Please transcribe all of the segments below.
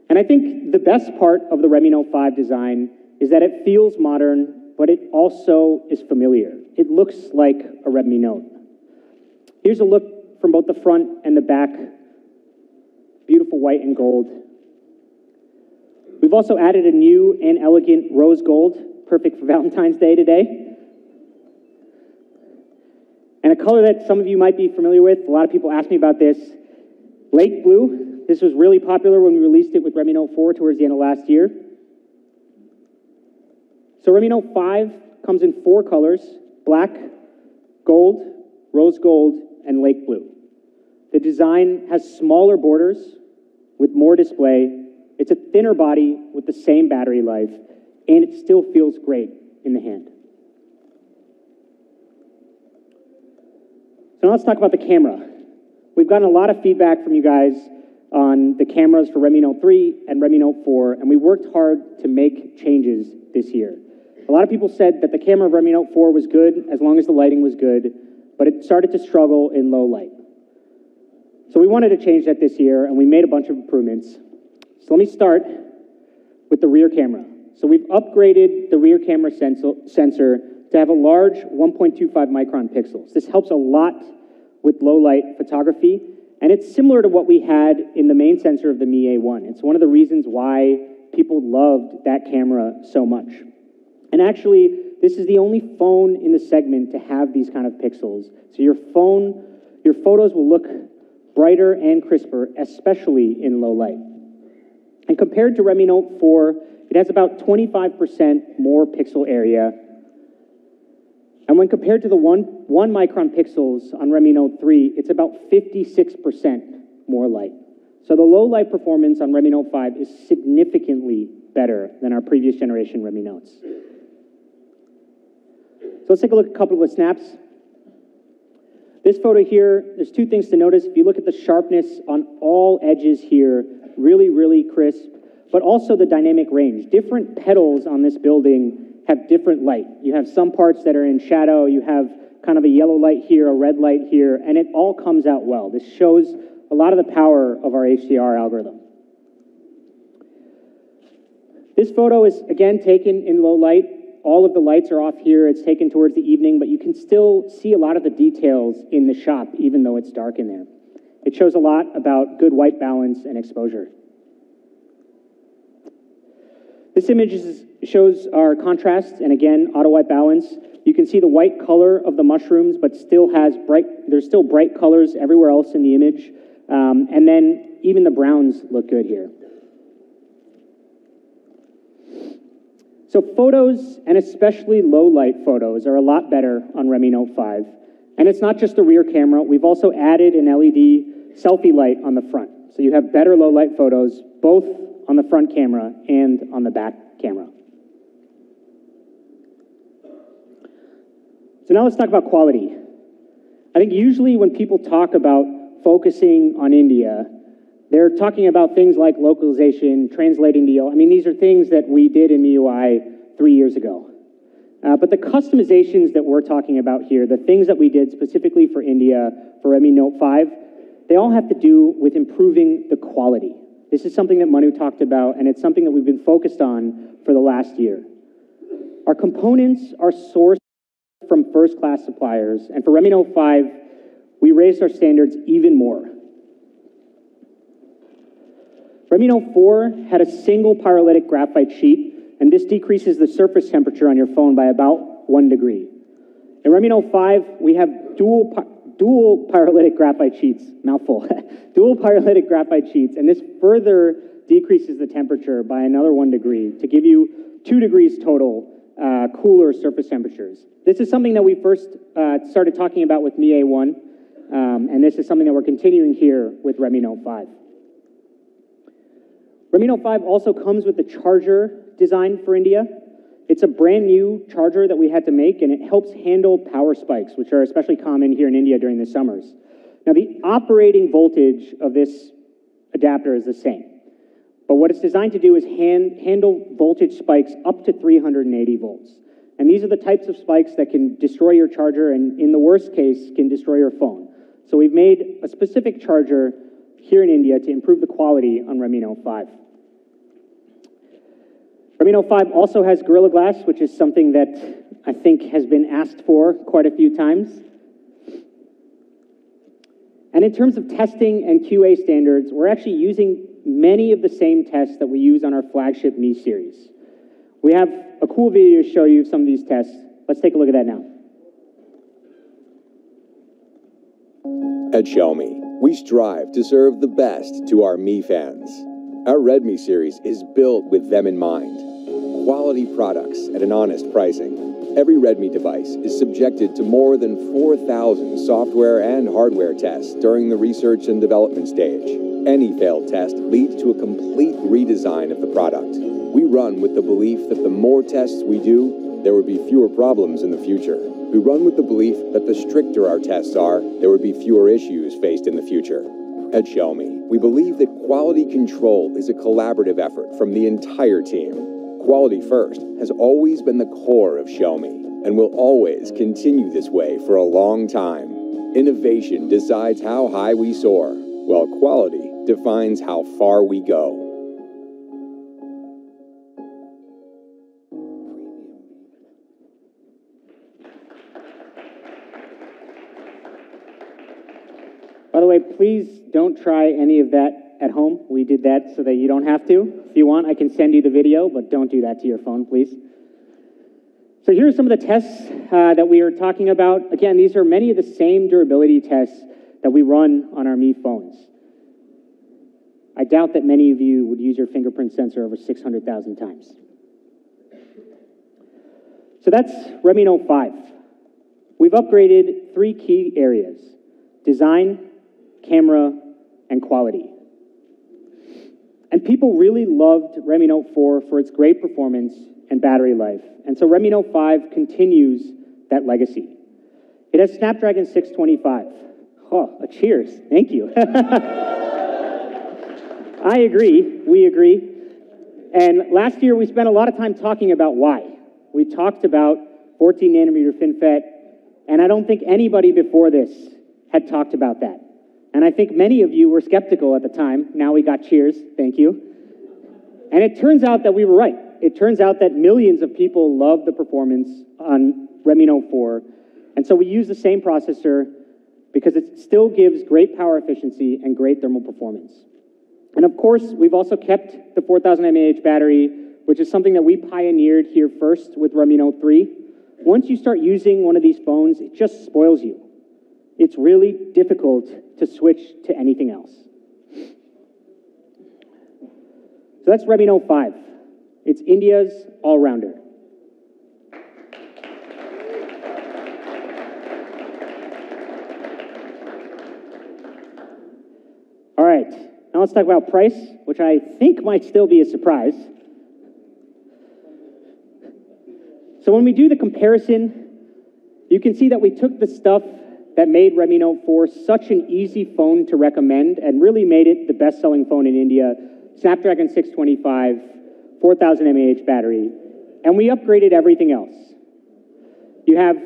And I think the best part of the Redmi Note 5 design is that it feels modern, but it also is familiar. It looks like a Redmi Note. Here's a look from both the front and the back. Beautiful white and gold. We've also added a new and elegant rose gold, perfect for Valentine's Day today. And a color that some of you might be familiar with, a lot of people ask me about this, lake blue. This was really popular when we released it with Redmi Note 4 towards the end of last year. So Redmi Note 5 comes in 4 colors: black, gold, rose gold, and lake blue. The design has smaller borders with more display. It's a thinner body with the same battery life, and it still feels great in the hand. So now let's talk about the camera. We've gotten a lot of feedback from you guys on the cameras for Redmi Note 3 and Redmi Note 4, and we worked hard to make changes this year. A lot of people said that the camera of Redmi Note 4 was good as long as the lighting was good, but it started to struggle in low light. So we wanted to change that this year, and we made a bunch of improvements. So let me start with the rear camera. So we've upgraded the rear camera sensor to have a large 1.25 micron pixels. This helps a lot with low light photography, and it's similar to what we had in the main sensor of the Mi A1. It's one of the reasons why people loved that camera so much. And actually, this is the only phone in the segment to have these kind of pixels. So your photos will look brighter and crisper, especially in low light. And compared to Redmi Note 4, it has about 25% more pixel area. And when compared to the 1 micron pixels on Redmi Note 3, it's about 56% more light. So the low light performance on Redmi Note 5 is significantly better than our previous generation Redmi Notes. So let's take a look at a couple of the snaps. This photo here, there's 2 things to notice. If you look at the sharpness on all edges here, really, really crisp, but also the dynamic range. Different petals on this building have different light. You have some parts that are in shadow, you have kind of a yellow light here, a red light here, and it all comes out well. This shows a lot of the power of our HDR algorithm. This photo is, again, taken in low light. All of the lights are off here. It's taken towards the evening, but you can still see a lot of the details in the shop, even though it's dark in there. It shows a lot about good white balance and exposure. This image shows our contrast, and again, auto white balance. You can see the white color of the mushrooms, but there's still bright colors everywhere else in the image. And then even the browns look good here. So photos, and especially low light photos, are a lot better on Redmi Note 5. And it's not just the rear camera. We've also added an LED selfie light on the front. So you have better low light photos, both on the front camera and on the back camera. So now let's talk about quality. I think usually when people talk about focusing on India, they're talking about things like localization, translating the, these are things that we did in MIUI 3 years ago. But the customizations that we're talking about here, the things that we did specifically for India, for Redmi Note 5, they all have to do with improving the quality. This is something that Manu talked about, and it's something that we've been focused on for the last year. Our components are sourced from first-class suppliers, and for Redmi Note 5, we raised our standards even more. Redmi Note 4 had a single pyrolytic graphite sheet, and this decreases the surface temperature on your phone by about 1 degree. In Redmi Note 5, we have dual pyrolytic graphite sheets, mouthful, dual pyrolytic graphite sheets, and this further decreases the temperature by another 1 degree to give you 2 degrees total cooler surface temperatures. This is something that we first started talking about with Mi A1, and this is something that we're continuing here with Redmi Note 5. Redmi Note 5 also comes with the charger design for India. It's a brand new charger that we had to make, and it helps handle power spikes, which are especially common here in India during the summers. Now, the operating voltage of this adapter is the same, but what it's designed to do is handle voltage spikes up to 380 volts. And these are the types of spikes that can destroy your charger, and in the worst case, can destroy your phone. So we've made a specific charger here in India to improve the quality on Redmi Note 5. Redmi Note 5 also has Gorilla Glass, which is something that I think has been asked for quite a few times. And in terms of testing and QA standards, we're actually using many of the same tests that we use on our flagship Mi series. We have a cool video to show you some of these tests. Let's take a look at that now. At Xiaomi, we strive to serve the best to our Mi fans. Our Redmi series is built with them in mind. Quality products at an honest pricing. Every Redmi device is subjected to more than 4,000 software and hardware tests during the research and development stage. Any failed test leads to a complete redesign of the product. We run with the belief that the more tests we do, there would be fewer problems in the future. We run with the belief that the stricter our tests are, there would be fewer issues faced in the future. At Xiaomi, we believe that quality control is a collaborative effort from the entire team. Quality first has always been the core of Xiaomi and will always continue this way for a long time. Innovation decides how high we soar, while quality defines how far we go. By the way, please don't try any of that at home. We did that so that you don't have to. If you want, I can send you the video, but don't do that to your phone, please. So here are some of the tests that we are talking about. Again, these are many of the same durability tests that we run on our Mi phones. I doubt that many of you would use your fingerprint sensor over 600,000 times. So that's Redmi Note 5. We've upgraded 3 key areas: design, camera, and quality. And people really loved Redmi Note 4 for its great performance and battery life. And so Redmi Note 5 continues that legacy. It has Snapdragon 625. Oh, a cheers. Thank you. I agree. We agree. And last year, we spent a lot of time talking about why. We talked about 14 nanometer FinFET, and I don't think anybody before this had talked about that. And I think many of you were skeptical at the time. Now we got cheers. Thank you. And it turns out that we were right. It turns out that millions of people love the performance on Redmi Note 4. And so we use the same processor because it still gives great power efficiency and great thermal performance. And of course, we've also kept the 4,000 mAh battery, which is something that we pioneered here first with Redmi Note 3. Once you start using one of these phones, it just spoils you. It's really difficult to switch to anything else. So that's Redmi Note 5. It's India's all-rounder. All right, now let's talk about price, which I think might still be a surprise. So when we do the comparison, you can see that we took the stuff that made Redmi Note 4 such an easy phone to recommend and really made it the best-selling phone in India: Snapdragon 625, 4,000 mAh battery, and we upgraded everything else. You have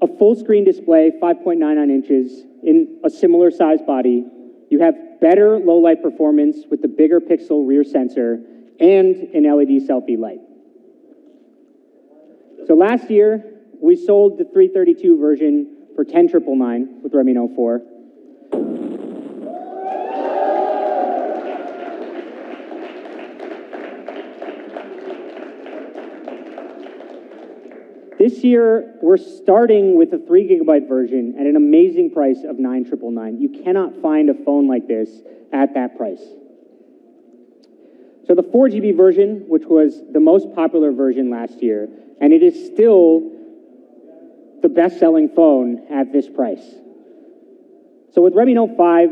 a full-screen display, 5.99 inches, in a similar size body. You have better low-light performance with the bigger pixel rear sensor and an LED selfie light. So last year, we sold the 332 version for $10,999 with Redmi Note 4. This year, we're starting with a 3 GB version at an amazing price of $9,999. You cannot find a phone like this at that price. So the 4 GB version, which was the most popular version last year, and it is still the best-selling phone at this price. So with Redmi Note 5,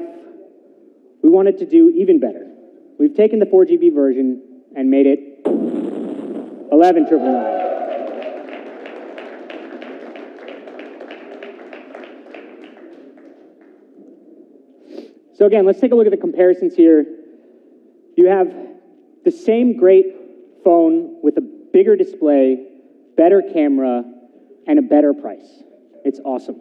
we wanted to do even better. We've taken the 4 GB version and made it $11,999. So again, let's take a look at the comparisons here. You have the same great phone with a bigger display, better camera, and a better price. It's awesome.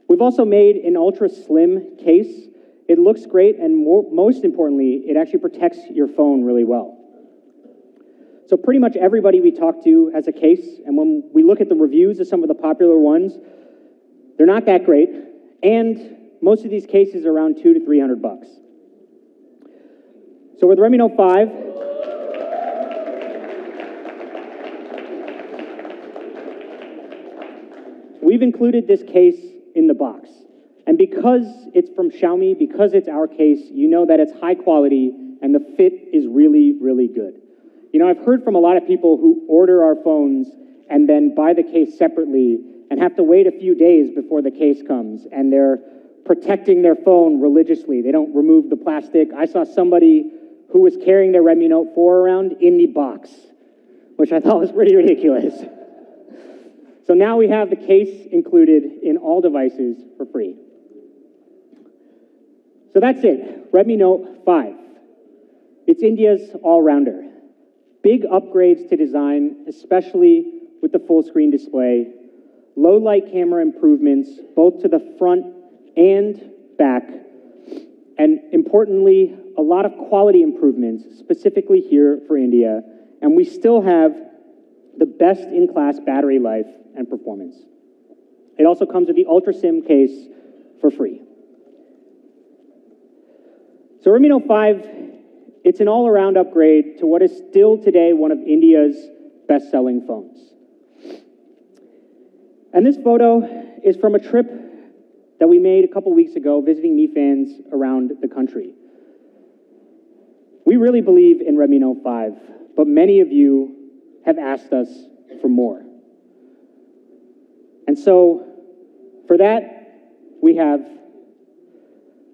We've also made an ultra slim case. It looks great, and most importantly, it actually protects your phone really well. So pretty much everybody we talk to has a case, and when we look at the reviews of some of the popular ones, they're not that great, and most of these cases are around $200 to $300. So with Redmi Note 5, we've included this case in the box. And because it's from Xiaomi, because it's our case, you know that it's high quality and the fit is really, really good. You know, I've heard from a lot of people who order our phones and then buy the case separately and have to wait a few days before the case comes, and they're protecting their phone religiously. They don't remove the plastic. I saw somebody who was carrying their Redmi Note 4 around in the box, which I thought was pretty ridiculous. So now we have the case included in all devices for free. So that's it, Redmi Note 5. It's India's all-rounder. Big upgrades to design, especially with the full-screen display, low-light camera improvements, both to the front and back, and importantly, a lot of quality improvements, specifically here for India, and we still have the best-in-class battery life and performance. It also comes with the Ultra SIM case for free. So Redmi Note 5, it's an all-around upgrade to what is still today one of India's best-selling phones. And this photo is from a trip that we made a couple weeks ago visiting Mi fans around the country. We really believe in Redmi Note 5, but many of you have asked us for more. And so, for that, we have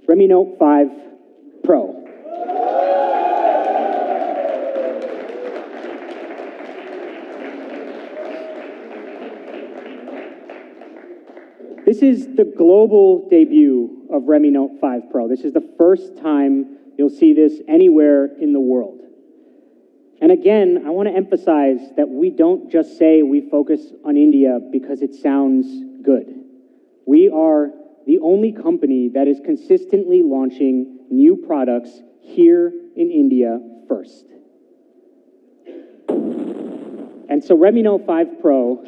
Redmi Note 5 Pro. This is the global debut of Redmi Note 5 Pro. This is the first time you'll see this anywhere in the world. And again, I want to emphasize that we don't just say we focus on India because it sounds good. We are the only company that is consistently launching new products here in India first. And so Redmi Note 5 Pro,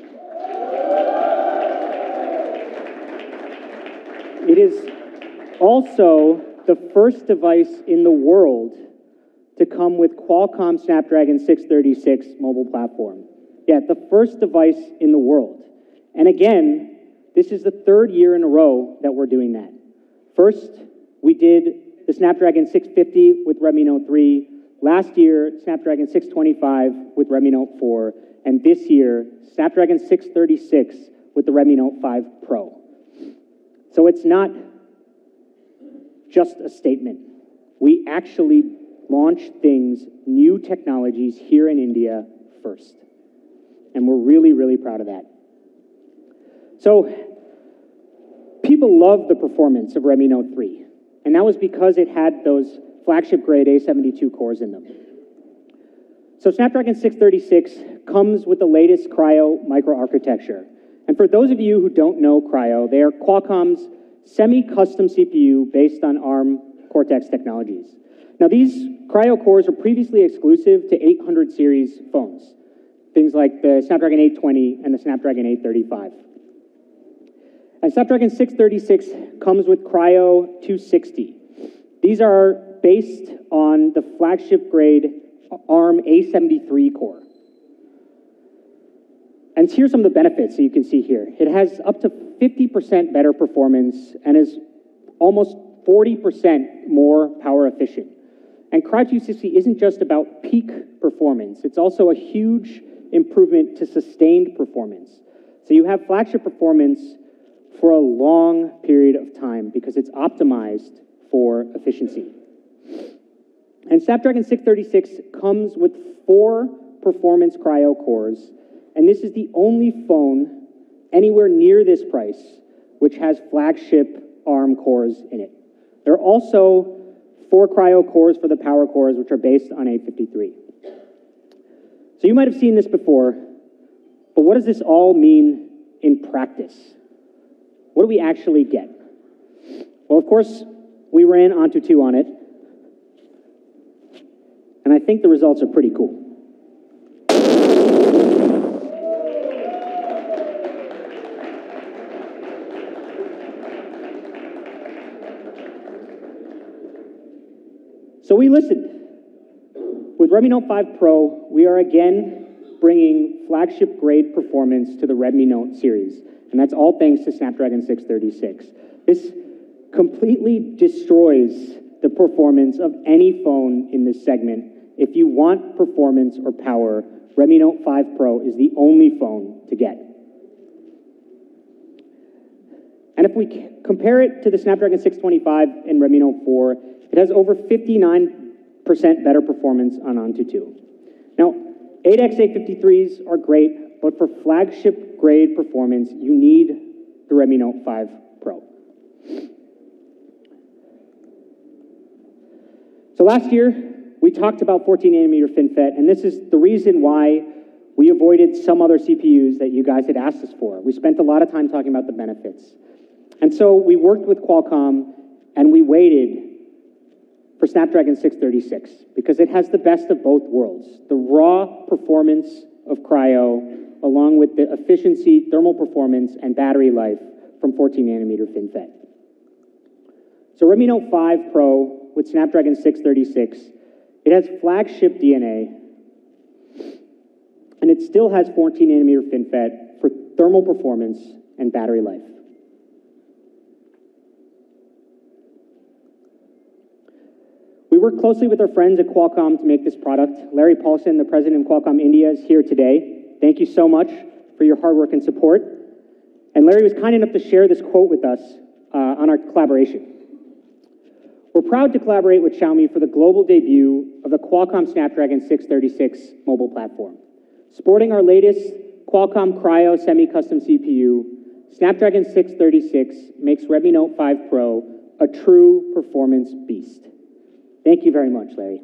it is also the first device in the world to come with Qualcomm Snapdragon 636 mobile platform. Yeah, the first device in the world. And again, this is the third year in a row that we're doing that. First, we did the Snapdragon 650 with Redmi Note 3. Last year, Snapdragon 625 with Redmi Note 4. And this year, Snapdragon 636 with the Redmi Note 5 Pro. So it's not just a statement. We actually launch things, new technologies here in India first. And we're really, really proud of that. So people love the performance of Redmi Note 3. And that was because it had those flagship grade A72 cores in them. So Snapdragon 636 comes with the latest Kryo microarchitecture. And for those of you who don't know Kryo, they are Qualcomm's semi-custom CPU based on ARM Cortex technologies. Now these Kryo cores are previously exclusive to 800 series phones, things like the Snapdragon 820 and the Snapdragon 835. And Snapdragon 636 comes with Kryo 260. These are based on the flagship grade ARM A73 core. And here's some of the benefits that you can see here. It has up to 50% better performance and is almost 40% more power efficient. And Kryo 260 isn't just about peak performance. It's also a huge improvement to sustained performance. So you have flagship performance for a long period of time because it's optimized for efficiency. And Snapdragon 636 comes with 4 performance Kryo cores, and this is the only phone anywhere near this price which has flagship ARM cores in it. There are also 4 Kryo cores for the power cores, which are based on 853. So you might have seen this before, but what does this all mean in practice? What do we actually get? Well, of course, We ran Onto 2 on it, and I think the results are pretty cool. So we listened. With Redmi Note 5 Pro, we are again bringing flagship-grade performance to the Redmi Note series, and that's all thanks to Snapdragon 636. This completely destroys the performance of any phone in this segment. If you want performance or power, Redmi Note 5 Pro is the only phone to get. And if we compare it to the Snapdragon 625 and Redmi Note 4, it has over 59% better performance on Onto 2. Now, 8x853s are great, but for flagship-grade performance, you need the Redmi Note 5 Pro. So last year, we talked about 14nm FinFET, and this is the reason why we avoided some other CPUs that you guys had asked us for. We spent a lot of time talking about the benefits. And so we worked with Qualcomm, and we waited for Snapdragon 636, because it has the best of both worlds. The raw performance of Kryo, along with the efficiency, thermal performance, and battery life from 14nm FinFET. So Redmi Note 5 Pro with Snapdragon 636, it has flagship DNA, and it still has 14nm FinFET for thermal performance and battery life. We worked closely with our friends at Qualcomm to make this product. Larry Paulson, the president of Qualcomm India, is here today. Thank you so much for your hard work and support. And Larry was kind enough to share this quote with us on our collaboration. We're proud to collaborate with Xiaomi for the global debut of the Qualcomm Snapdragon 636 mobile platform. Sporting our latest Qualcomm Kryo semi-custom CPU, Snapdragon 636 makes Redmi Note 5 Pro a true performance beast. Thank you very much, Larry.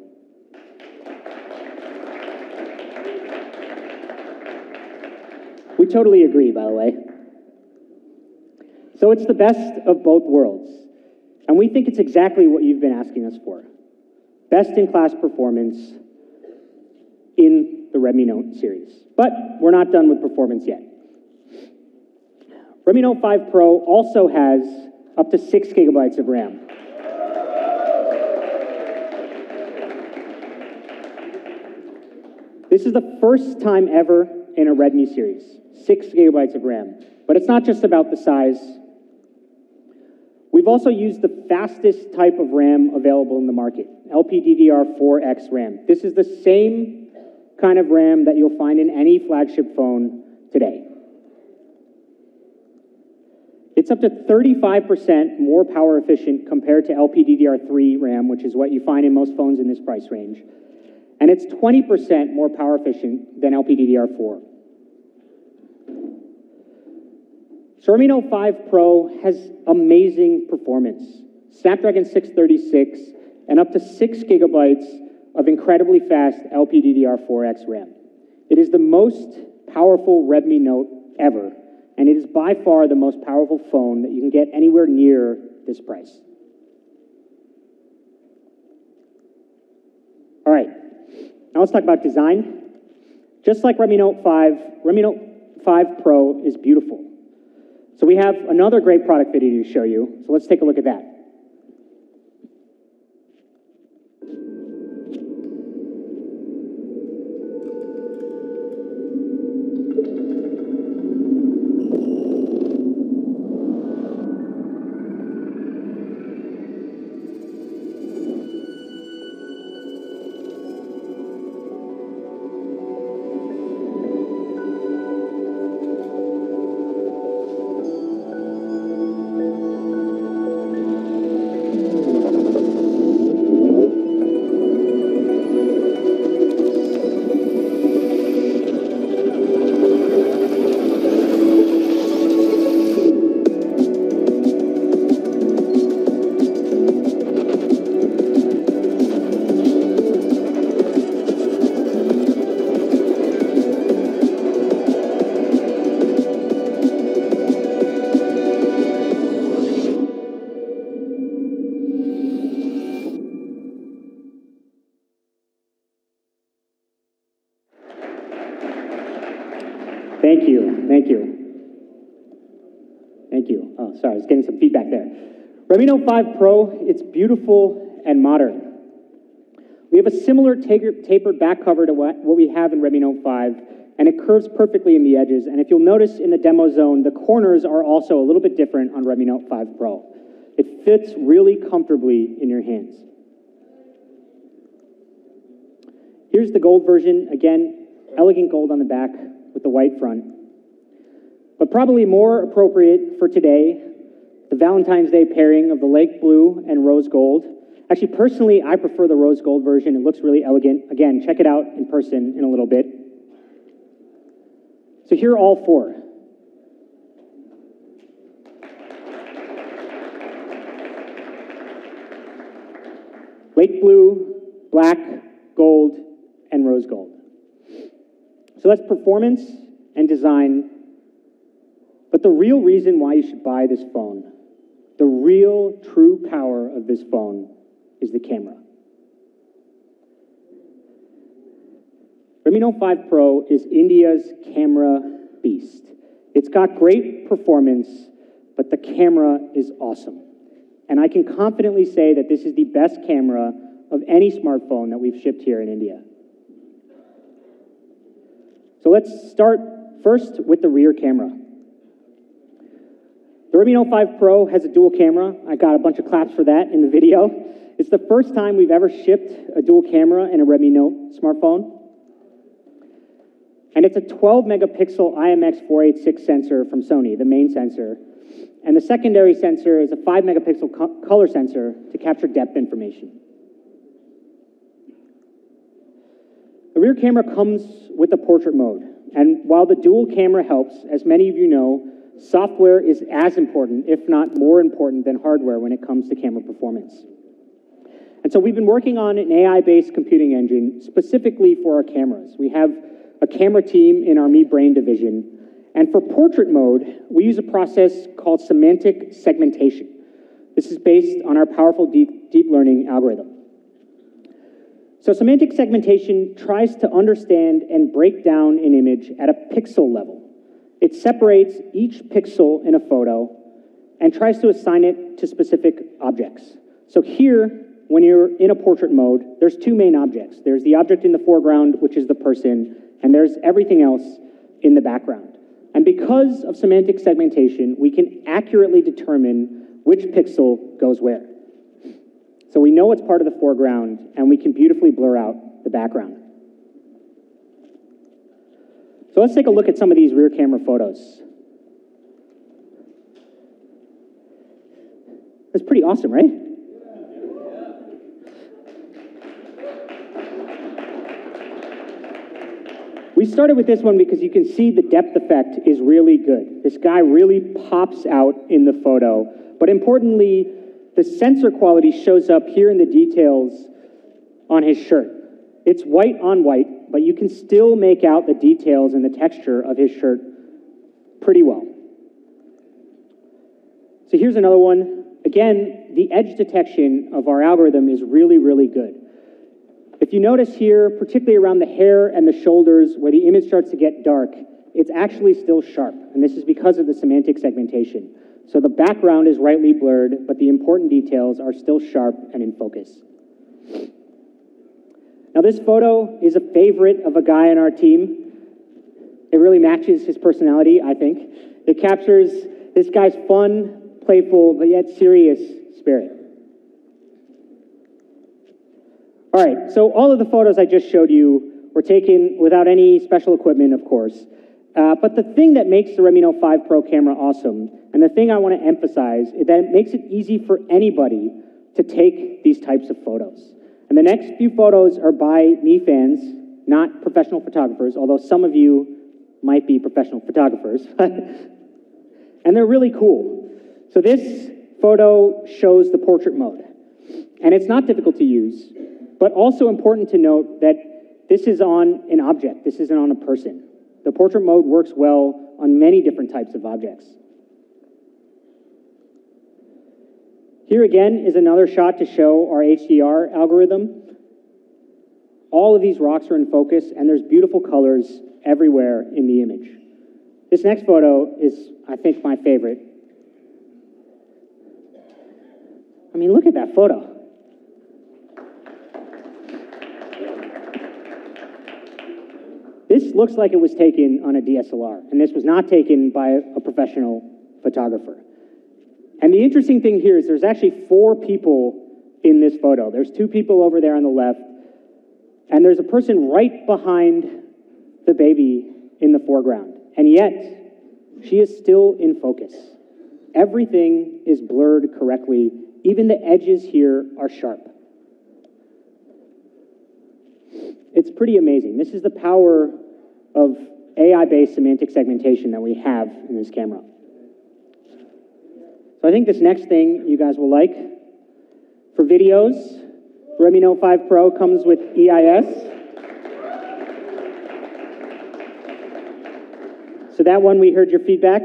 We totally agree, by the way. So it's the best of both worlds. And we think it's exactly what you've been asking us for. Best-in-class performance in the Redmi Note series. But we're not done with performance yet. Redmi Note 5 Pro also has up to 6 gigabytes of RAM. This is the first time ever in a Redmi series, 6 gigabytes of RAM. But it's not just about the size. We've also used the fastest type of RAM available in the market, LPDDR4X RAM. This is the same kind of RAM that you'll find in any flagship phone today. It's up to 35% more power efficient compared to LPDDR3 RAM, which is what you find in most phones in this price range. And it's 20% more power efficient than LPDDR4. So Redmi Note 5 Pro has amazing performance. Snapdragon 636 and up to 6 gigabytes of incredibly fast LPDDR4X RAM. It is the most powerful Redmi Note ever, and it is by far the most powerful phone that you can get anywhere near this price. All right. Now let's talk about design. Just like Redmi Note 5, Redmi Note 5 Pro is beautiful. So we have another great product video to show you. So let's take a look at that. Thank you, thank you. Thank you. Oh, sorry, I was getting some feedback there. Redmi Note 5 Pro, it's beautiful and modern. We have a similar tapered back cover to what we have in Redmi Note 5, and it curves perfectly in the edges. And if you'll notice in the demo zone, the corners are also a little bit different on Redmi Note 5 Pro. It fits really comfortably in your hands. Here's the gold version. Again, elegant gold on the back with the white front. But probably more appropriate for today, the Valentine's Day pairing of the lake blue and rose gold. Actually, personally, I prefer the rose gold version. It looks really elegant. Again, check it out in person in a little bit. So here are all four. Lake blue, black, gold, and rose gold. So that's performance and design. But the real reason why you should buy this phone, the real true power of this phone, is the camera. Redmi Note 5 Pro is India's camera beast. It's got great performance, but the camera is awesome. And I can confidently say that this is the best camera of any smartphone that we've shipped here in India. So let's start first with the rear camera. The Redmi Note 5 Pro has a dual camera. I got a bunch of claps for that in the video. It's the first time we've ever shipped a dual camera in a Redmi Note smartphone. And it's a 12 megapixel IMX486 sensor from Sony, the main sensor. And the secondary sensor is a 5 megapixel color sensor to capture depth information. The rear camera comes with a portrait mode. And while the dual camera helps, as many of you know, software is as important, if not more important than hardware when it comes to camera performance. And so we've been working on an AI-based computing engine specifically for our cameras. We have a camera team in our Mi Brain division. And for portrait mode, we use a process called semantic segmentation. This is based on our powerful deep learning algorithm. So semantic segmentation tries to understand and break down an image at a pixel level. It separates each pixel in a photo and tries to assign it to specific objects. So here, when you're in a portrait mode, there's two main objects. There's the object in the foreground, which is the person, and there's everything else in the background. And because of semantic segmentation, we can accurately determine which pixel goes where. So we know it's part of the foreground, and we can beautifully blur out the background. So let's take a look at some of these rear camera photos. That's pretty awesome, right? We started with this one because you can see the depth effect is really good. This guy really pops out in the photo. But importantly, the sensor quality shows up here in the details on his shirt. It's white on white, but you can still make out the details and the texture of his shirt pretty well. So here's another one. Again, the edge detection of our algorithm is really, really good. If you notice here, particularly around the hair and the shoulders where the image starts to get dark, it's actually still sharp, and this is because of the semantic segmentation. So the background is rightly blurred, but the important details are still sharp and in focus. Now this photo is a favorite of a guy on our team. It really matches his personality, I think. It captures this guy's fun, playful, but yet serious spirit. All right, so all of the photos I just showed you were taken without any special equipment, of course. But the thing that makes the Redmi Note 5 Pro camera awesome, and the thing I want to emphasize, is that it makes it easy for anybody to take these types of photos. And the next few photos are by Mi fans, not professional photographers, although some of you might be professional photographers. And they're really cool. So this photo shows the portrait mode. And it's not difficult to use, but also important to note that this is on an object. This isn't on a person. The portrait mode works well on many different types of objects. Here again is another shot to show our HDR algorithm. All of these rocks are in focus, and there's beautiful colors everywhere in the image. This next photo is, I think, my favorite. I mean, look at that photo. This looks like it was taken on a DSLR, and this was not taken by a professional photographer. And the interesting thing here is there's actually 4 people in this photo. There's 2 people over there on the left, and there's a person right behind the baby in the foreground. And yet, she is still in focus. Everything is blurred correctly. Even the edges here are sharp. It's pretty amazing. This is the power of AI-based semantic segmentation that we have in this camera. So I think this next thing you guys will like. For videos, Redmi Note 5 Pro comes with EIS. So that one, we heard your feedback.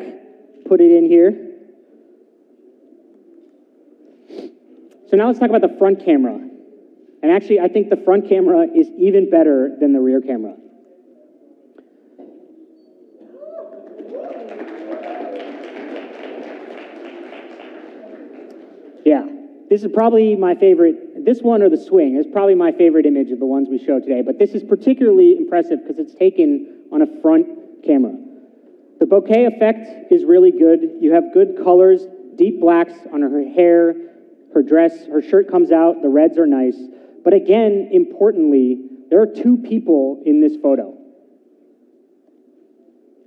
Put it in here. So now let's talk about the front camera. And actually, I think the front camera is even better than the rear camera. Yeah, this is probably my favorite. This one or the swing is probably my favorite image of the ones we showed today. But this is particularly impressive because it's taken on a front camera. The bokeh effect is really good. You have good colors, deep blacks on her hair, her dress, her shirt comes out, the reds are nice. But again, importantly, there are 2 people in this photo.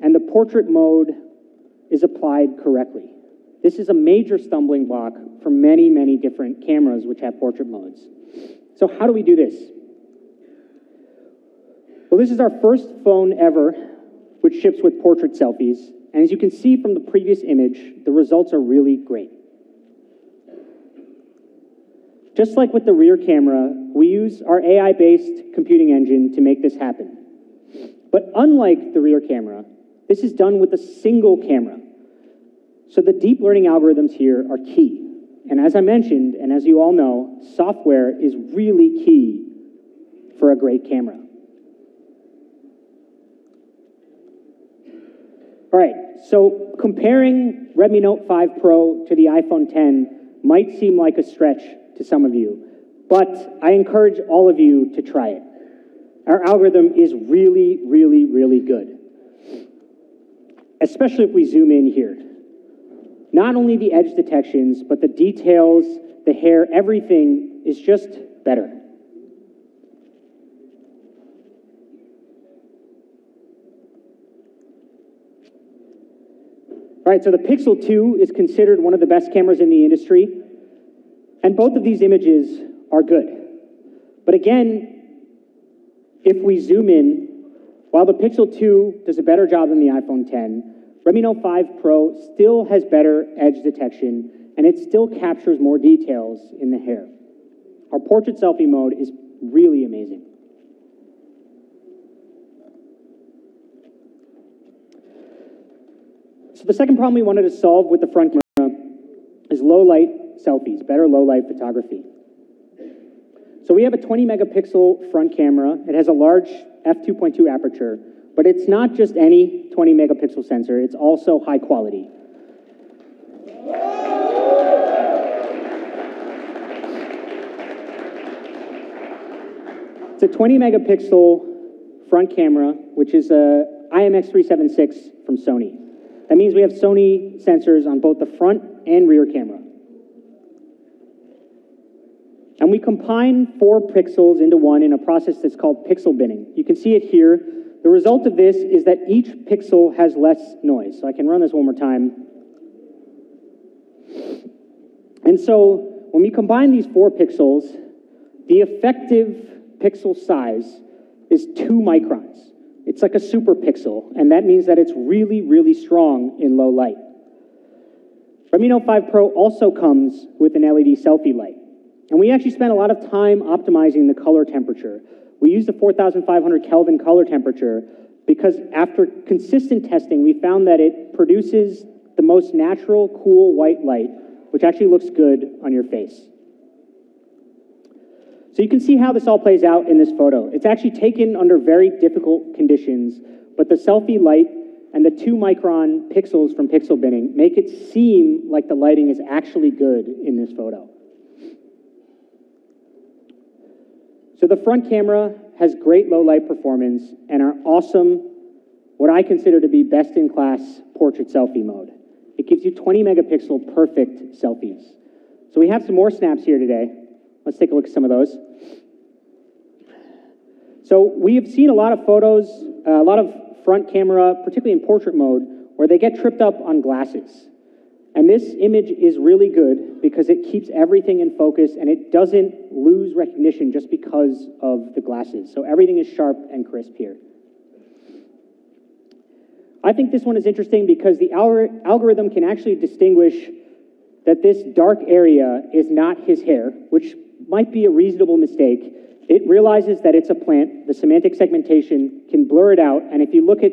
And the portrait mode is applied correctly. This is a major stumbling block for many, many different cameras which have portrait modes. So how do we do this? Well, this is our first phone ever which ships with portrait selfies. And as you can see from the previous image, the results are really great. Just like with the rear camera, we use our AI-based computing engine to make this happen. But unlike the rear camera, this is done with a single camera. So the deep learning algorithms here are key. And as I mentioned, and as you all know, software is really key for a great camera. All right, so comparing Redmi Note 5 Pro to the iPhone X might seem like a stretch to some of you, but I encourage all of you to try it. Our algorithm is really, really, really good, especially if we zoom in here. Not only the edge detections, but the details, the hair, everything is just better. All right, so the Pixel 2 is considered one of the best cameras in the industry. And both of these images are good. But again, if we zoom in, while the Pixel 2 does a better job than the iPhone X, Redmi Note 5 Pro still has better edge detection, and it still captures more details in the hair. Our portrait selfie mode is really amazing. So the second problem we wanted to solve with the front camera is low light selfies, better low light photography. So we have a 20 megapixel front camera. It has a large f2.2 aperture, but it's not just any 20 megapixel sensor, it's also high quality. It's a 20 megapixel front camera, which is a IMX376 from Sony. That means we have Sony sensors on both the front and rear camera. And we combine 4 pixels into one in a process that's called pixel binning. You can see it here. The result of this is that each pixel has less noise. So I can run this one more time. And so when we combine these 4 pixels, the effective pixel size is 2 microns. It's like a super pixel, and that means that it's really, really strong in low light. Redmi Note 5 Pro also comes with an LED selfie light. And we actually spent a lot of time optimizing the color temperature. We used the 4,500 Kelvin color temperature because after consistent testing, we found that it produces the most natural, cool white light, which actually looks good on your face. So you can see how this all plays out in this photo. It's actually taken under very difficult conditions, but the selfie light and the 2-micron pixels from pixel binning make it seem like the lighting is actually good in this photo. So the front camera has great low light performance and our awesome, what I consider to be best-in-class portrait selfie mode. It gives you 20 megapixel perfect selfies. So we have some more snaps here today. Let's take a look at some of those. So we have seen a lot of photos, a lot of front camera, particularly in portrait mode, where they get tripped up on glasses. And this image is really good because it keeps everything in focus and it doesn't lose recognition just because of the glasses. So everything is sharp and crisp here. I think this one is interesting because the algorithm can actually distinguish that this dark area is not his hair, which might be a reasonable mistake. It realizes that it's a plant. The semantic segmentation can blur it out, and if you look at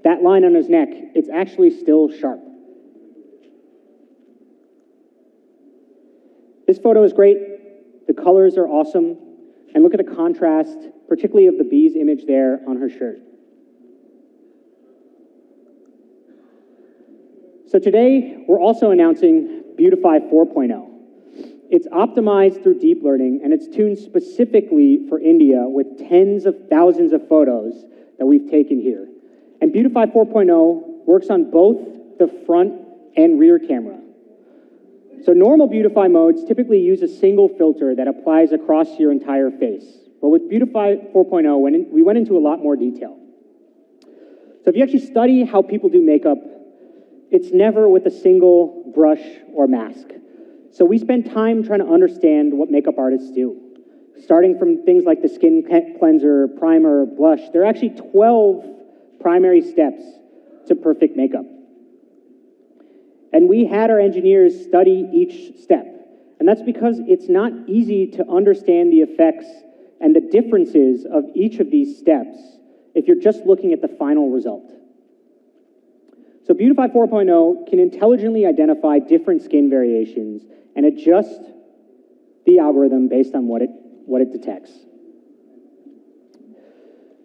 that line on his neck, it's actually still sharp. This photo is great. The colors are awesome. And look at the contrast, particularly of the bee's image there on her shirt. So today, we're also announcing Beautify 4.0. It's optimized through deep learning, and it's tuned specifically for India with tens of thousands of photos that we've taken here. And Beautify 4.0 works on both the front and rear camera. So normal Beautify modes typically use a single filter that applies across your entire face. But with Beautify 4.0, we went into a lot more detail. So if you actually study how people do makeup, it's never with a single brush or mask. So we spend time trying to understand what makeup artists do. Starting from things like the skin cleanser, primer, blush, there are actually 12 primary steps to perfect makeup. And we had our engineers study each step. And that's because it's not easy to understand the effects and the differences of each of these steps if you're just looking at the final result. So Beautify 4.0 can intelligently identify different skin variations and adjust the algorithm based on what it detects.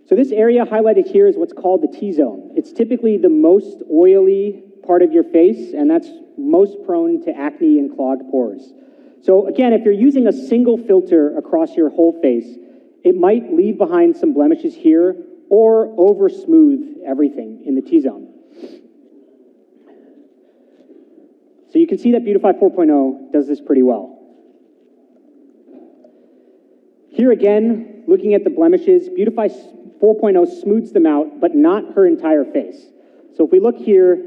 So this area highlighted here is what's called the T-zone. It's typically the most oily part of your face, and that's most prone to acne and clogged pores. So again, if you're using a single filter across your whole face, it might leave behind some blemishes here or over smooth everything in the T-zone. So you can see that Beautify 4.0 does this pretty well. Here again, looking at the blemishes, Beautify 4.0 smooths them out, but not her entire face. So if we look here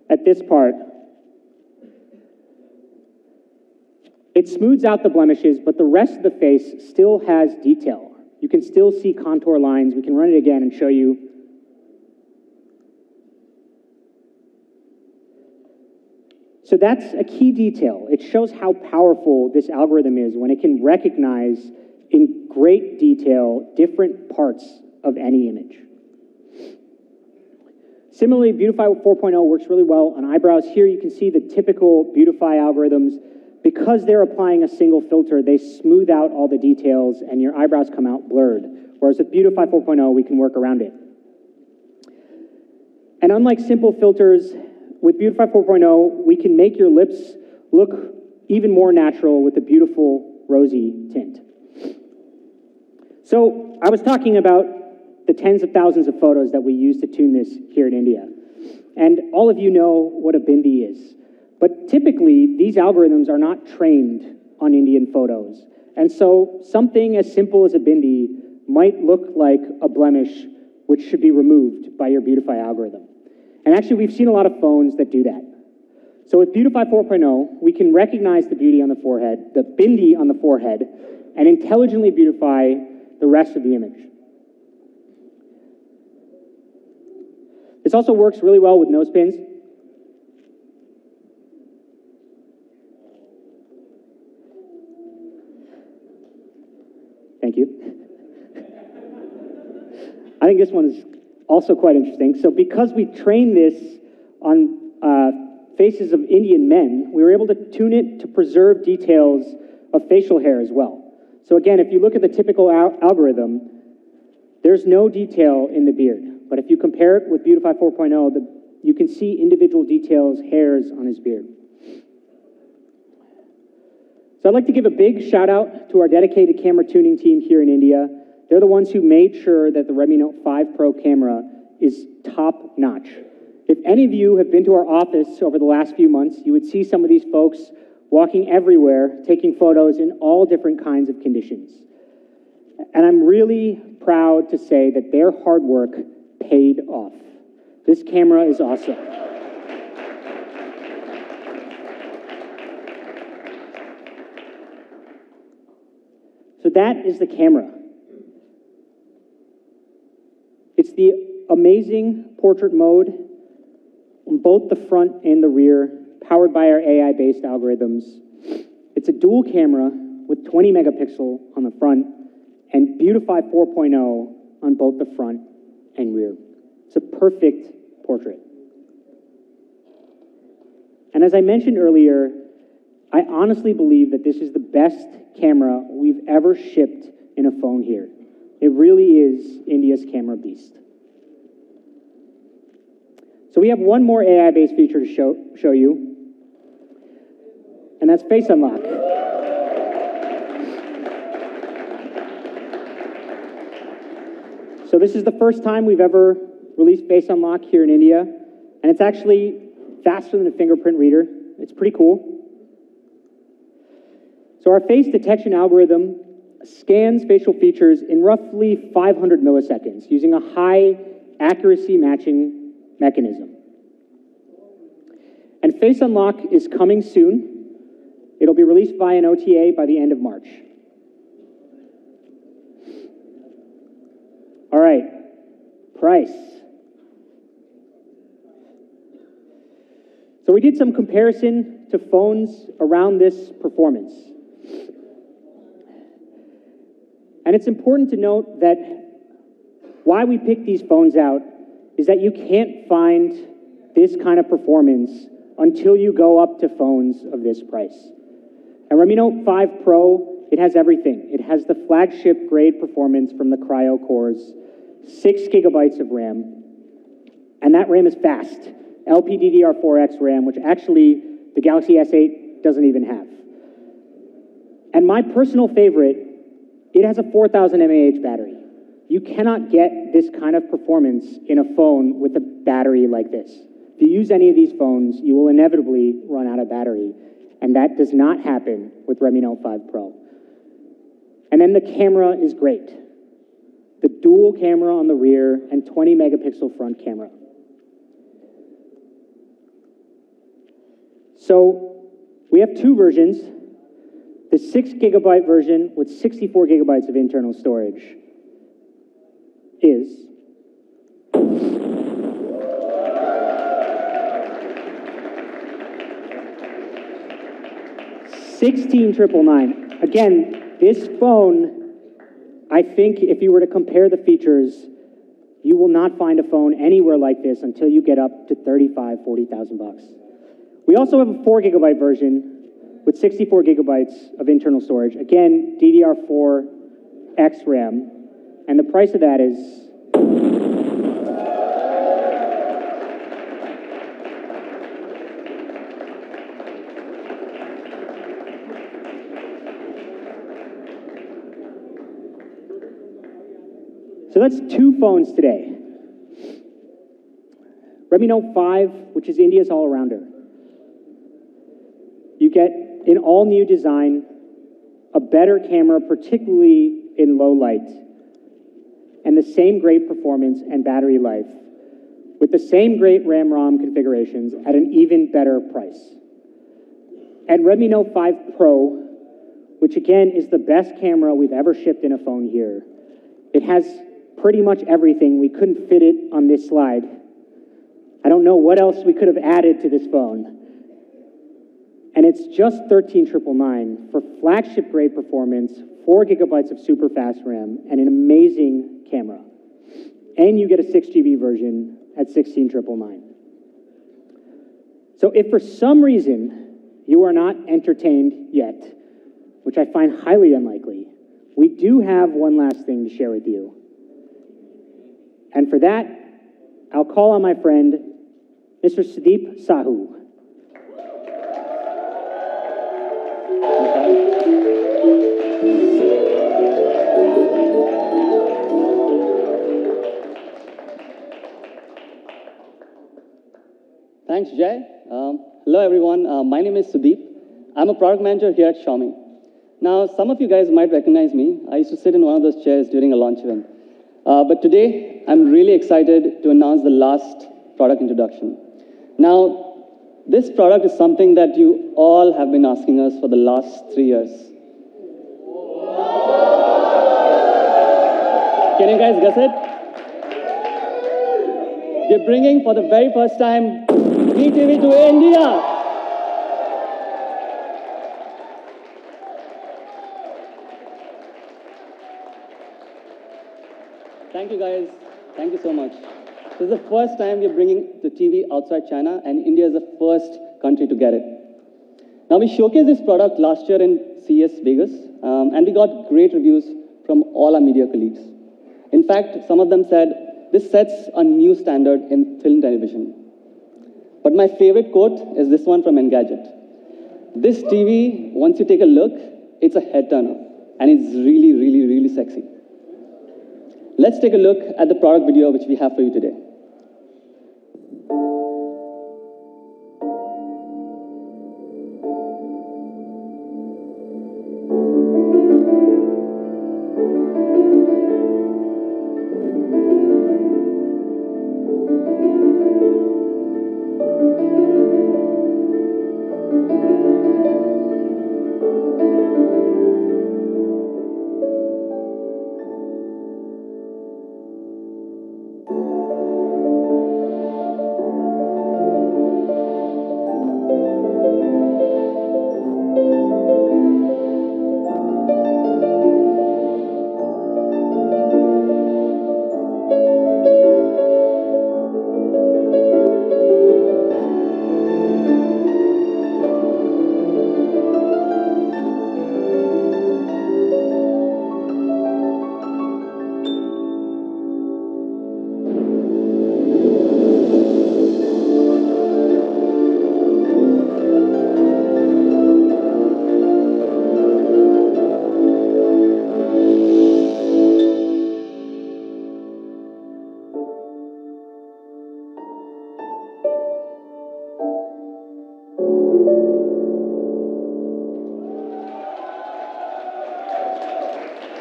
at this part, it smooths out the blemishes, but the rest of the face still has detail. You can still see contour lines. We can run it again and show you. So that's a key detail. It shows how powerful this algorithm is when it can recognize in great detail different parts of any image. Similarly, Beautify 4.0 works really well on eyebrows. Here you can see the typical Beautify algorithms. Because they're applying a single filter, they smooth out all the details and your eyebrows come out blurred. Whereas with Beautify 4.0, we can work around it. And unlike simple filters, with Beautify 4.0, we can make your lips look even more natural with a beautiful rosy tint. So I was talking about the tens of thousands of photos that we use to tune this here in India. And all of you know what a bindi is. But typically, these algorithms are not trained on Indian photos. And so something as simple as a bindi might look like a blemish which should be removed by your Beautify algorithm. And actually, we've seen a lot of phones that do that. So with Beautify 4.0, we can recognize the beauty on the forehead, the bindi on the forehead, and intelligently beautify the rest of the image. This also works really well with nose pins. Thank you. I think this one is also quite interesting. So because we trained this on faces of Indian men, we were able to tune it to preserve details of facial hair as well. So again, if you look at the typical algorithm, there's no detail in the beard. but if you compare it with Beautify 4.0, you can see individual details, hairs on his beard. So I'd like to give a big shout out to our dedicated camera tuning team here in India. They're the ones who made sure that the Redmi Note 5 Pro camera is top notch. If any of you have been to our office over the last few months, you would see some of these folks walking everywhere, taking photos in all different kinds of conditions. And I'm really proud to say that their hard work paid off. This camera is awesome. So that is the camera. It's the amazing portrait mode on both the front and the rear, powered by our AI-based algorithms. It's a dual camera with 20 megapixel on the front and Beautify 4.0 on both the front and rear. It's a perfect portrait. And as I mentioned earlier, I honestly believe that this is the best camera we've ever shipped in a phone here. It really is India's camera beast. So we have one more AI-based feature to show you, and that's Face Unlock. So this is the first time we've ever released Face Unlock here in India, and it's actually faster than a fingerprint reader. It's pretty cool. So our face detection algorithm scans facial features in roughly 500 milliseconds using a high accuracy matching mechanism. And Face Unlock is coming soon. It'll be released via an OTA by the end of March. All right, price. So we did some comparison to phones around this performance. And it's important to note that why we picked these phones out is that you can't find this kind of performance until you go up to phones of this price. And Redmi Note 5 Pro, it has everything. It has the flagship grade performance from the Kryo cores, 6 gigabytes of RAM, and that RAM is fast. LPDDR4X RAM, which actually the Galaxy S8 doesn't even have. And my personal favorite, it has a 4,000 mAh battery. You cannot get this kind of performance in a phone with a battery like this. If you use any of these phones, you will inevitably run out of battery, and that does not happen with Redmi Note 5 Pro. And then the camera is great. The dual camera on the rear and 20 megapixel front camera. So we have two versions. The 6 gigabyte version with 64 gigabytes of internal storage is $16,999. Again, this phone, I think if you were to compare the features, you will not find a phone anywhere like this until you get up to $35,000, $40,000. We also have a 4 gigabyte version with 64 gigabytes of internal storage. Again, DDR4X RAM. And the price of that is so that's two phones today. Redmi Note 5, which is India's all-arounder. You get an all-new design, a better camera, particularly in low light, and the same great performance and battery life, with the same great RAM-ROM configurations at an even better price. And Redmi Note 5 Pro, which again is the best camera we've ever shipped in a phone here, it has pretty much everything. We couldn't fit it on this slide. I don't know what else we could have added to this phone. And it's just $13,999 for flagship grade performance, 4 gigabytes of super fast RAM, and an amazing camera. And you get a 6 GB version at $16,999. So if for some reason you are not entertained yet, which I find highly unlikely, we do have one last thing to share with you. And for that, I'll call on my friend, Mr. Sudeep Sahu. Thanks, Jay. Hello, everyone. My name is Sudeep. I'm a product manager here at Xiaomi. Now, some of you guys might recognize me. I used to sit in one of those chairs during a launch event. But today, I'm really excited to announce the last product introduction. Now, this product is something that you all have been asking us for the last 3 years. Can you guys guess it? We're bringing for the very first time MeTV to India. Thank you guys. Thank you so much. This is the first time we're bringing the TV outside China, and India is the first country to get it. Now, we showcased this product last year in CES Vegas, and we got great reviews from all our media colleagues. In fact, some of them said, this sets a new standard in film television. But my favorite quote is this one from Engadget. This TV, once you take a look, it's a head turner, and it's really, really, really sexy. Let's take a look at the product video which we have for you today.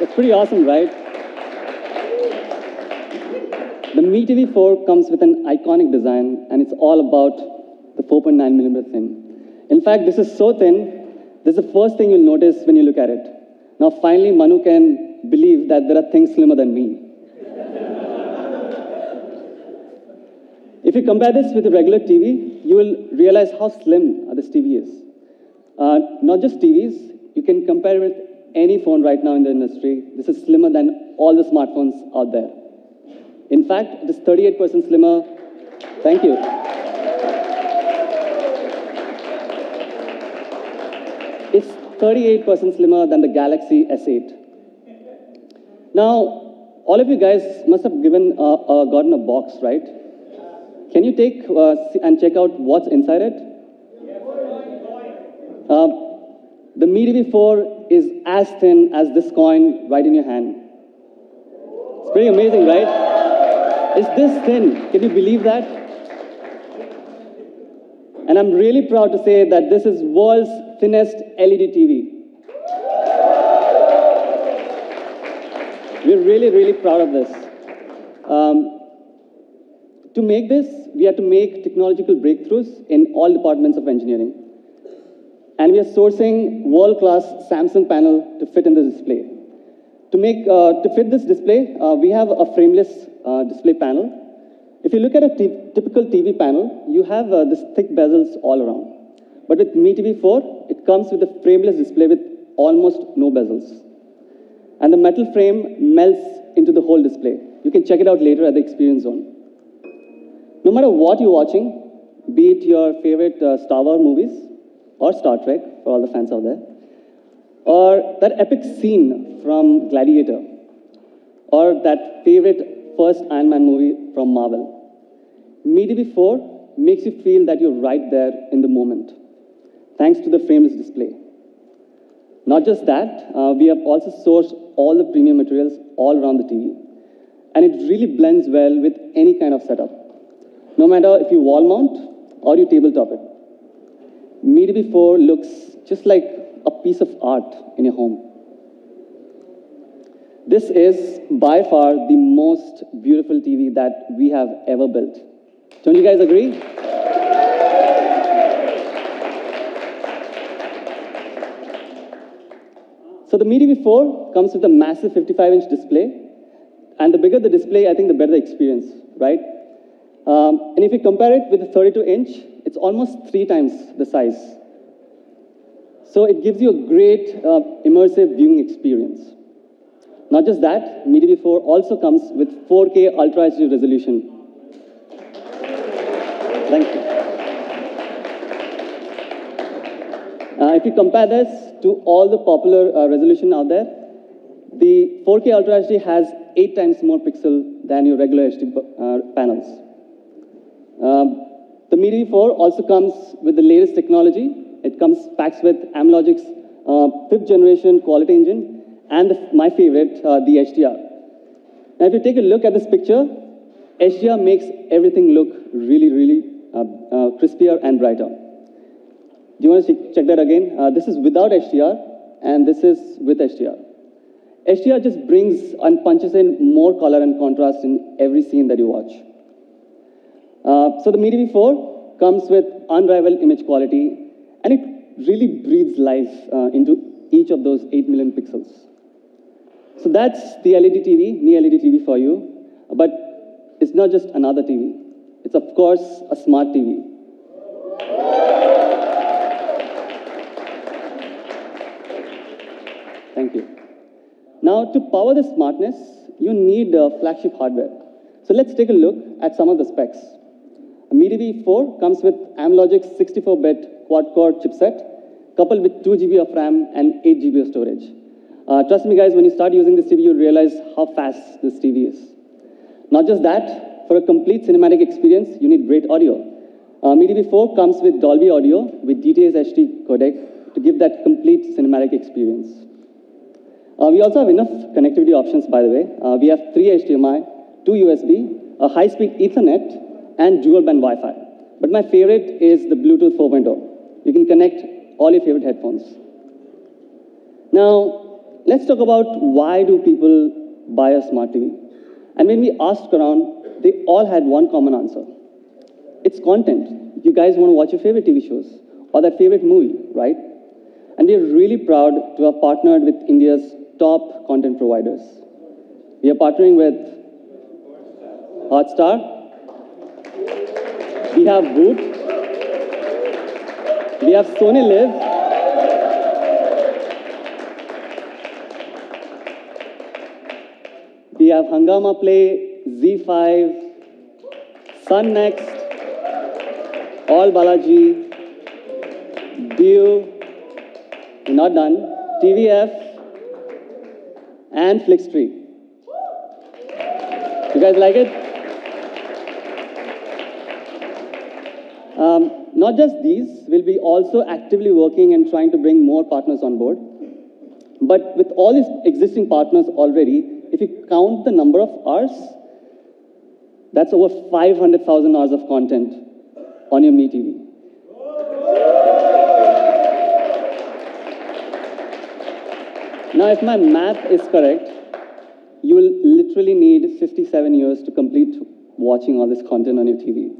It's pretty awesome, right? The MeTV 4 comes with an iconic design, and it's all about the 4.9mm thin. In fact, this is so thin, this is the first thing you'll notice when you look at it. Now, finally, Manu can believe that there are things slimmer than me. If you compare this with a regular TV, you will realize how slim this TV is. Not just TVs, you can compare it with any phone right now in the industry. This is slimmer than all the smartphones out there. In fact, it is 38% slimmer. Thank you. It's 38% slimmer than the Galaxy S8. Now, all of you guys must have gotten a box, right? Can you take and check out what's inside it? The MeTV 4 is as thin as this coin right in your hand. It's pretty amazing, right? It's this thin. Can you believe that? And I'm really proud to say that this is world's thinnest LED TV. We're really, really proud of this. To make this, we had to make technological breakthroughs in all departments of engineering. And we are sourcing world-class Samsung panel to fit in the display. To fit this display, we have a frameless display panel. If you look at a typical TV panel, you have this thick bezels all around. But with MeTV 4, it comes with a frameless display with almost no bezels. And the metal frame melts into the whole display. You can check it out later at the experience zone. No matter what you're watching, be it your favorite Star Wars movies, or Star Trek, for all the fans out there, or that epic scene from Gladiator, or that favorite first Iron Man movie from Marvel. MeTV 4 makes you feel that you're right there in the moment, thanks to the frameless display. Not just that, we have also sourced all the premium materials all around the TV. And it really blends well with any kind of setup, no matter if you wall mount or you tabletop it. MeTV 4 looks just like a piece of art in your home. This is by far the most beautiful TV that we have ever built. Don't you guys agree? So the MeTV 4 comes with a massive 55-inch display. And the bigger the display, I think the better the experience, right? And if you compare it with the 32-inch, it's almost 3 times the size. So it gives you a great immersive viewing experience. Not just that, MeTV 4 also comes with 4K Ultra HD resolution. Thank you. If you compare this to all the popular resolution out there, the 4K Ultra HD has 8 times more pixel than your regular HD panels. The MeTV 4 also comes with the latest technology. It comes packed with Amlogic's 5th generation quality engine and my favorite, the HDR. Now, if you take a look at this picture, HDR makes everything look really, really crispier and brighter. Do you want to check that again? This is without HDR, and this is with HDR. HDR just brings and punches in more color and contrast in every scene that you watch. So the MeTV 4 comes with unrivaled image quality, and it really breathes life into each of those 8 million pixels. So that's the LED TV, Me LED TV for you. But it's not just another TV. It's, of course, a smart TV. Thank you. Now, to power this smartness, you need flagship hardware. So let's take a look at some of the specs. MeTV 4 comes with Amlogic's 64-bit quad-core chipset, coupled with 2 GB of RAM and 8 GB of storage. Trust me, guys, when you start using this TV, you realize how fast this TV is. Not just that, for a complete cinematic experience, you need great audio. MeTV 4 comes with Dolby Audio with DTS HD codec to give that complete cinematic experience. We also have enough connectivity options, by the way. We have 3 HDMI, 2 USB, a high-speed Ethernet, and dual-band Wi-Fi. But my favorite is the Bluetooth 4.0. You can connect all your favorite headphones. Now, let's talk about why do people buy a smart TV. And when we asked around, they all had one common answer. It's content. You guys want to watch your favorite TV shows or that favorite movie, right? And we're really proud to have partnered with India's top content providers. We are partnering with Hotstar. We have Voot. We have Sony Live. We have Hungama Play, Z5, Sun Next, All Balaji, Dio, we're not done, TVF, and Flixtree. You guys like it? Not just these, we'll be also actively working and trying to bring more partners on board. But with all these existing partners already, if you count the number of hours, that's over 500,000 hours of content on your MeTV. Now, if my math is correct, you will literally need 57 years to complete watching all this content on your TV.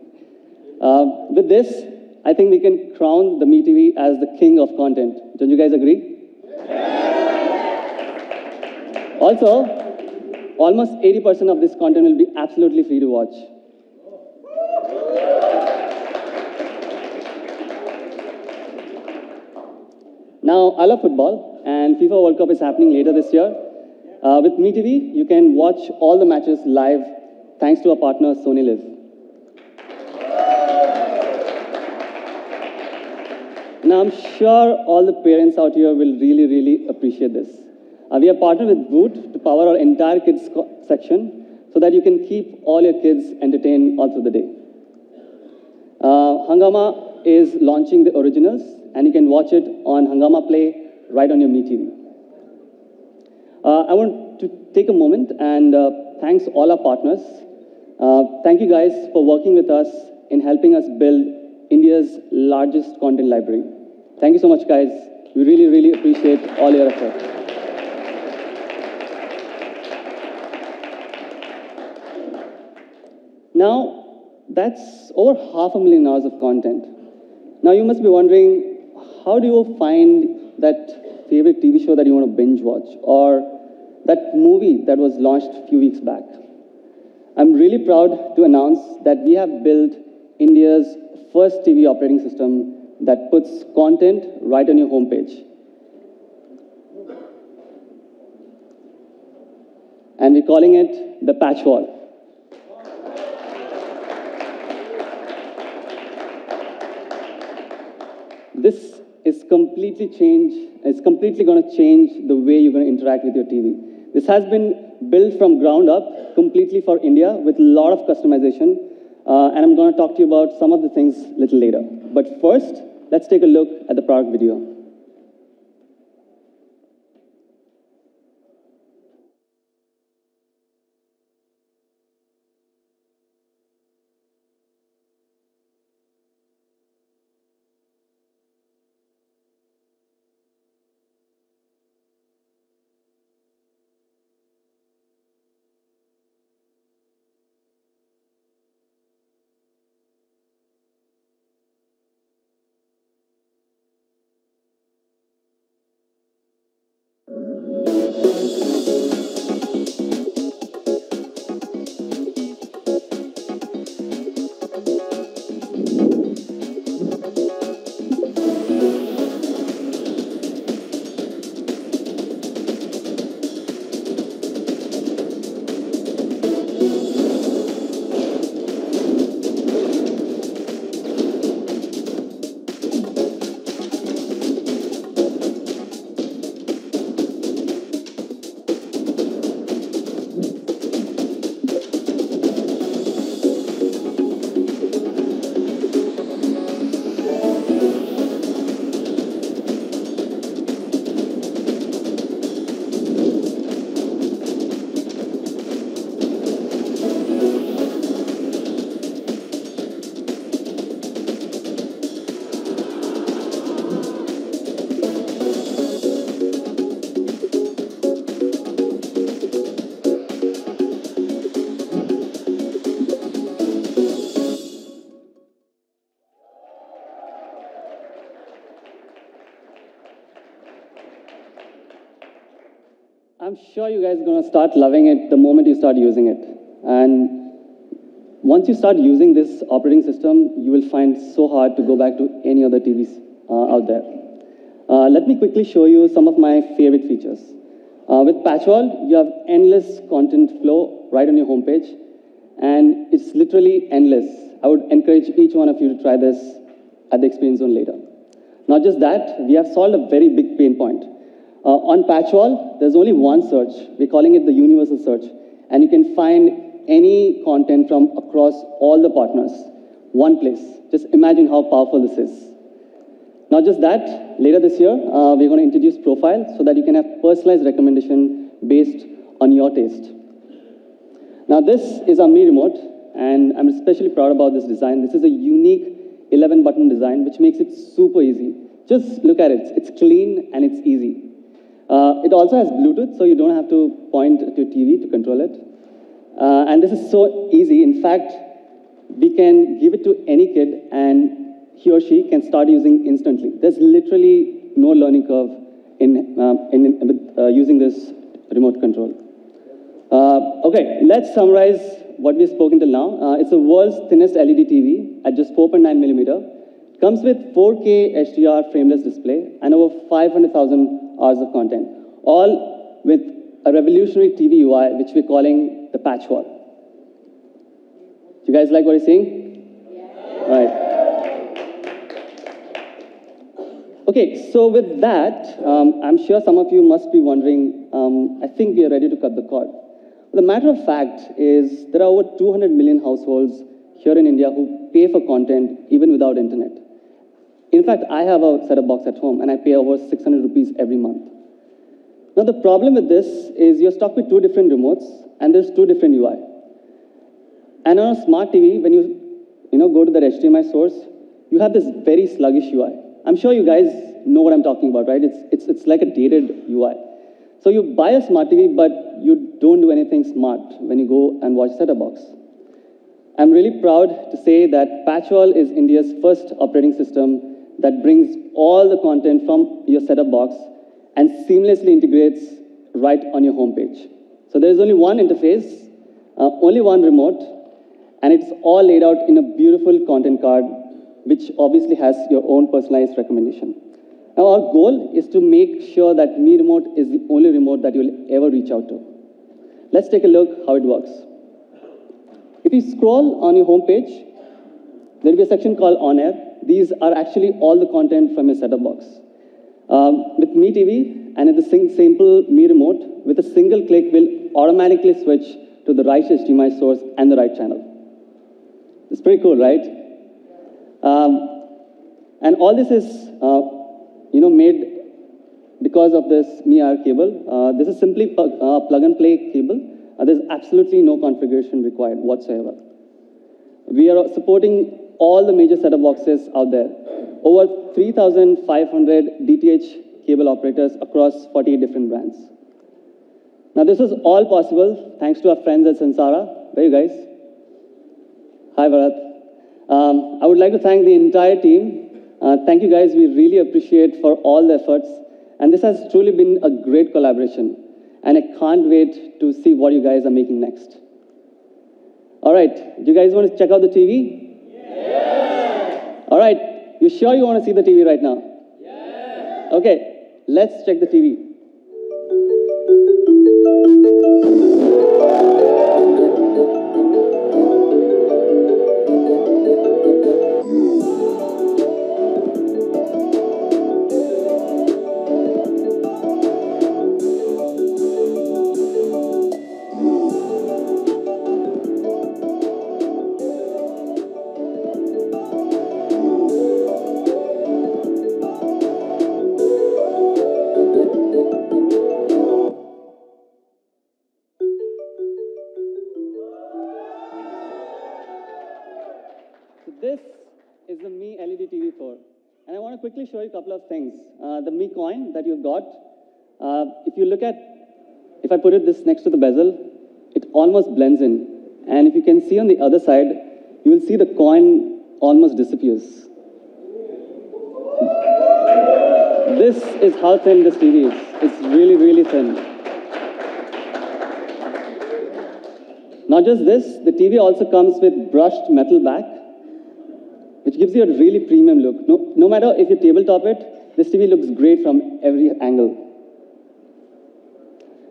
With this, I think we can crown the MeTV as the king of content. Don't you guys agree? Also, almost 80% of this content will be absolutely free to watch. Now, I love football, and FIFA World Cup is happening later this year. With MeTV, you can watch all the matches live thanks to our partner, Sony Live. Now, I'm sure all the parents out here will really, really appreciate this. We are partnered with Voot to power our entire kids section so that you can keep all your kids entertained all through the day. Hungama is launching the originals, and you can watch it on Hungama Play right on your Mi TV. I want to take a moment and thanks all our partners. Thank you guys for working with us in helping us build India's largest content library. Thank you so much, guys. We really, really appreciate all your effort. Now, that's over 500,000 hours of content. Now, you must be wondering, how do you find that favorite TV show that you want to binge watch, or that movie that was launched a few weeks back? I'm really proud to announce that we have built India's first TV operating system that puts content right on your homepage. And we're calling it the Patch Wall. This is completely going to change the way you're going to interact with your TV. This has been built from ground up, completely for India, with a lot of customization. And I'm going to talk to you about some of the things a little later. But first, let's take a look at the product video. I'm sure you guys are going to start loving it the moment you start using it. And once you start using this operating system, you will find it so hard to go back to any other TVs out there. Let me quickly show you some of my favorite features. With Patchwall, you have endless content flow right on your homepage, and it's literally endless. I would encourage each one of you to try this at the experience zone later. Not just that, we have solved a very big pain point. On Patchwall, there's only one search. We're calling it the universal search. And you can find any content from across all the partners. One place. Just imagine how powerful this is. Not just that, later this year, we're going to introduce Profile so that you can have personalized recommendation based on your taste. Now this is our Mi Remote, and I'm especially proud about this design. This is a unique 11-button design, which makes it super easy. Just look at it. It's clean and it's easy. It also has Bluetooth, so you don't have to point to your TV to control it. And this is so easy. In fact, we can give it to any kid, and he or she can start using instantly. There's literally no learning curve in using this remote control. Okay, let's summarize what we've spoken till now. It's the world's thinnest LED TV at just 4.9 millimeter. Comes with 4K HDR frameless display and over 500,000 hours of content, all with a revolutionary TV UI, which we're calling the Patch Wall. Do you guys like what you're seeing? Yeah. All right. Okay, so with that, I'm sure some of you must be wondering, I think we are ready to cut the cord. The matter of fact is there are over 200 million households here in India who pay for content even without internet. In fact, I have a set-top box at home, and I pay over 600 rupees every month. Now, the problem with this is you're stuck with two different remotes, and there's two different UI. And on a smart TV, when you go to the HDMI source, you have this very sluggish UI. I'm sure you guys know what I'm talking about, right? It's like a dated UI. So you buy a smart TV, but you don't do anything smart when you go and watch set-top box. I'm really proud to say that Patchwall is India's first operating system that brings all the content from your set-top box and seamlessly integrates right on your homepage. So there is only one interface, only one remote, and it's all laid out in a beautiful content card, which obviously has your own personalized recommendation. Now, our goal is to make sure that Mi Remote is the only remote that you'll ever reach out to. Let's take a look how it works. If you scroll on your homepage, there'll be a section called On Air. These are actually all the content from your set-top box. With Mi TV and with the simple Mi Remote, with a single click, we'll automatically switch to the right HDMI source and the right channel. It's pretty cool, right? And all this is made because of this Mi-R cable. This is simply plug-and-play cable. There's absolutely no configuration required whatsoever. We are supporting all the major set-top boxes out there. Over 3,500 DTH cable operators across 48 different brands. Now, this is all possible thanks to our friends at Sansara. Where are you guys? Hi, Bharat. I would like to thank the entire team. Thank you, guys. We really appreciate for all the efforts. And this has truly been a great collaboration. And I can't wait to see what you guys are making next. All right. Do you guys want to check out the TV? Yeah. All right. You sure you want to see the TV right now? Yeah. Okay. Let's check the TV. This is the Mi LED TV 4. And I want to quickly show you a couple of things. The Mi coin that you've got, if I put this next to the bezel, it almost blends in. And if you can see on the other side, you will see the coin almost disappears. This is how thin this TV is. It's really, really thin. Not just this, the TV also comes with brushed metal back, which gives you a really premium look. No matter if you tabletop it, this TV looks great from every angle.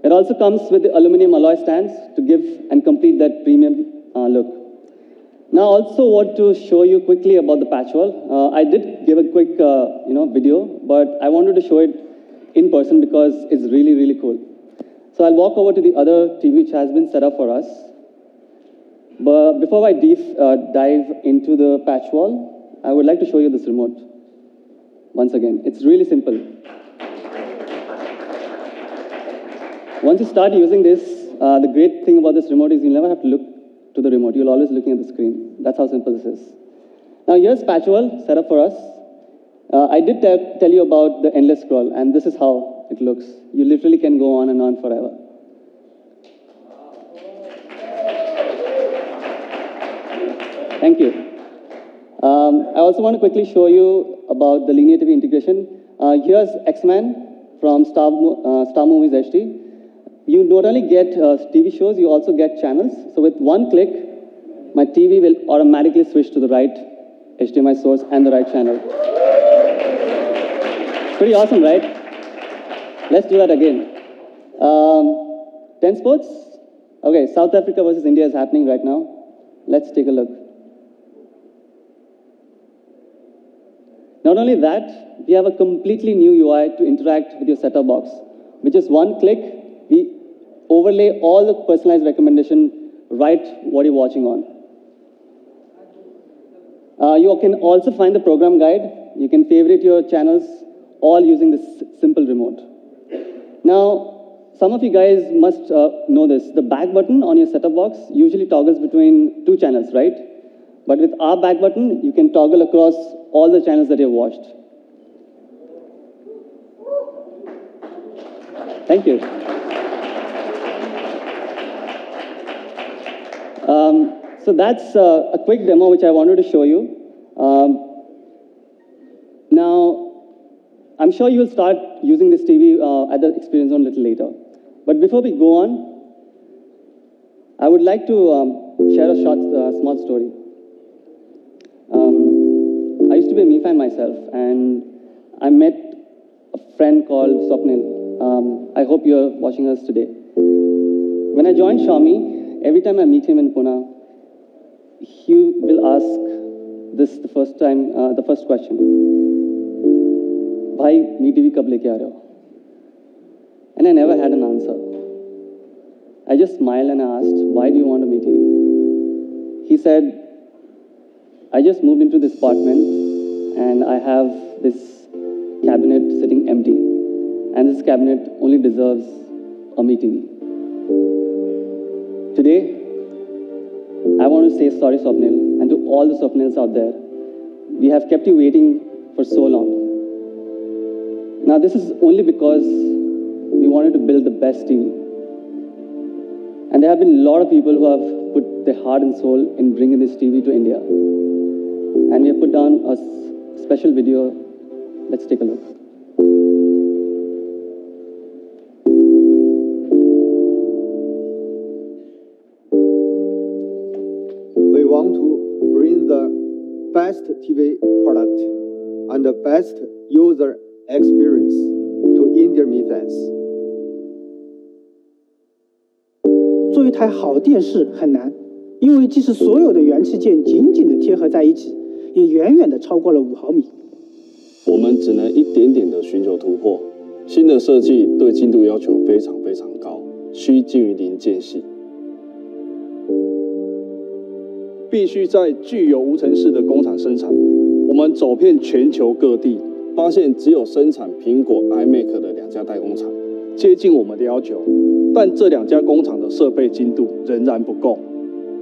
It also comes with the aluminum alloy stands to give and complete that premium look. Now, I also want to show you quickly about the Patchwall. I did give a quick video, but I wanted to show it in person because it's really, really cool. So I'll walk over to the other TV which has been set up for us. But before I dive into the Patchwall, I would like to show you this remote. Once again, it's really simple. Once you start using this, the great thing about this remote is you'll never have to look to the remote. You'll always looking at the screen. That's how simple this is. Now here's Patchwall set up for us. I did tell you about the endless scroll, and this is how it looks. You literally can go on and on forever. Thank you. I also want to quickly show you about the linear TV integration. Here's X-Men from Star Movies HD. You not only get TV shows, you also get channels. So with one click, my TV will automatically switch to the right HDMI source and the right channel. Pretty awesome, right? Let's do that again. 10 sports? Okay, South Africa versus India is happening right now. Let's take a look. Not only that, we have a completely new UI to interact with your set-top box. With just one click, we overlay all the personalized recommendation right what you're watching on. You can also find the program guide. You can favorite your channels all using this simple remote. Now, some of you guys must know this. The back button on your setup box usually toggles between 2 channels, right? But with our back button, you can toggle across all the channels that you've watched. Thank you. So that's a quick demo which I wanted to show you. Now, I'm sure you'll start using this TV at the experience zone a little later. But before we go on, I would like to share a short, small story. I used to be a Mi fan myself, and I met a friend called Swapnil. I hope you're watching us today. When I joined Xiaomi, every time I meet him in Pune, he will ask this the first question. Bhai, Mi TV kab leke aa rahe ho? And I never had an answer. I just smiled and I asked, why do you want a Mi TV? He said, I just moved into this apartment and I have this cabinet sitting empty. And this cabinet only deserves a Mi TV. Today, I want to say sorry, Swapnil, and to all the Swapnils out there. We have kept you waiting for so long. Now, this is only because we wanted to build the best TV. And there have been a lot of people who have put their heart and soul in bringing this TV to India. And we have put down a special video. Let's take a look. We want to bring the best TV product and the best user experience to Indian Mi fans. 做一台好电视很难，因为即使所有的元器件紧紧地贴合在一起，也远远地超过了5毫米。我们只能一点点地寻求突破。新的设计对精度要求非常非常高，需近于零间隙。必须在具有无尘室的工厂生产。我们走遍全球各地，发现只有生产苹果 iMac 的2家代工厂接近我们的要求，但这2家工厂的设备精度仍然不够，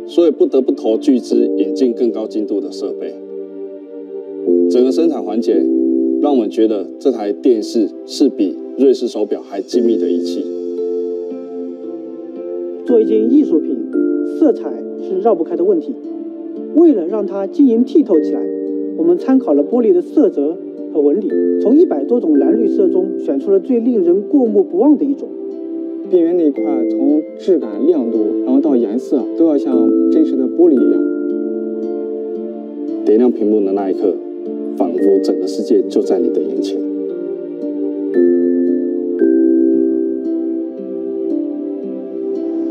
所以不得不投巨资引进更高精度的设备。整个生产环节让我们觉得这台电视是比瑞士手表还精密的仪器。做一件艺术品，色彩是绕不开的问题。为了让它晶莹剔透起来，我们参考了玻璃的色泽和纹理，从100多种蓝绿色中选出了最令人过目不忘的一种。边缘那一块，从质感、亮度，然后到颜色，都要像真实的玻璃一样。点亮屏幕的那一刻，仿佛整个世界就在你的眼前。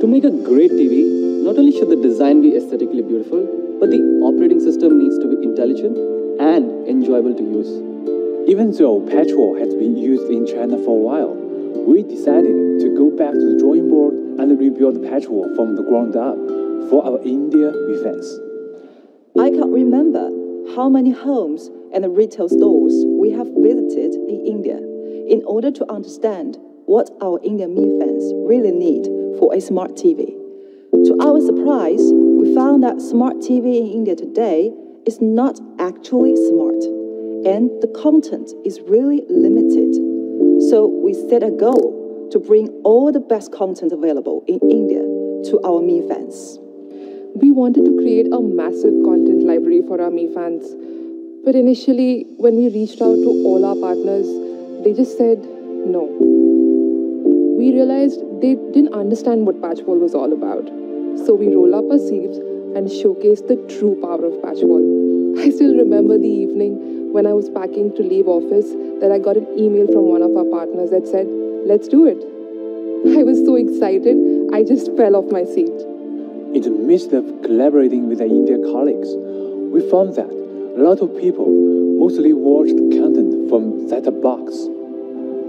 To make a great TV, not only should the design be aesthetically beautiful, but the operating system needs to be intelligent and enjoyable to use. Even though petrol has been used in China for a while, we decided to go back to the drawing board and rebuild petrol from the ground up for our India Mi fans. I can't remember how many homes and retail stores we have visited in India in order to understand what our Indian Mi fans really need for a smart TV. To our surprise, we found that smart TV in India today is not actually smart, and the content is really limited. So we set a goal to bring all the best content available in India to our Mi fans. We wanted to create a massive content library for our Mi fans. But initially, when we reached out to all our partners, they just said no. We realized they didn't understand what Patchwall was all about. So we rolled up our sleeves and showcased the true power of Patchwall. I still remember the evening when I was packing to leave office that I got an email from one of our partners that said, "Let's do it." I was so excited, I just fell off my seat. In the midst of collaborating with our Indian colleagues, we found that a lot of people mostly watched content from set-top box.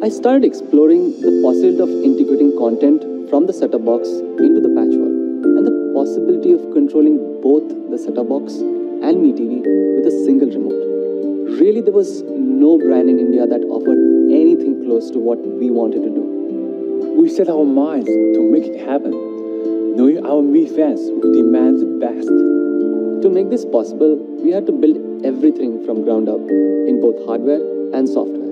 I started exploring the possibility of integrating content from the set-top box into the Patchwall, and the possibility of controlling both the set-top box and Mi TV with a single remote. Really, there was no brand in India that offered anything close to what we wanted to do. We set our minds to make it happen, knowing our Mi fans would demand the best. To make this possible, we had to build everything from ground up in both hardware and software.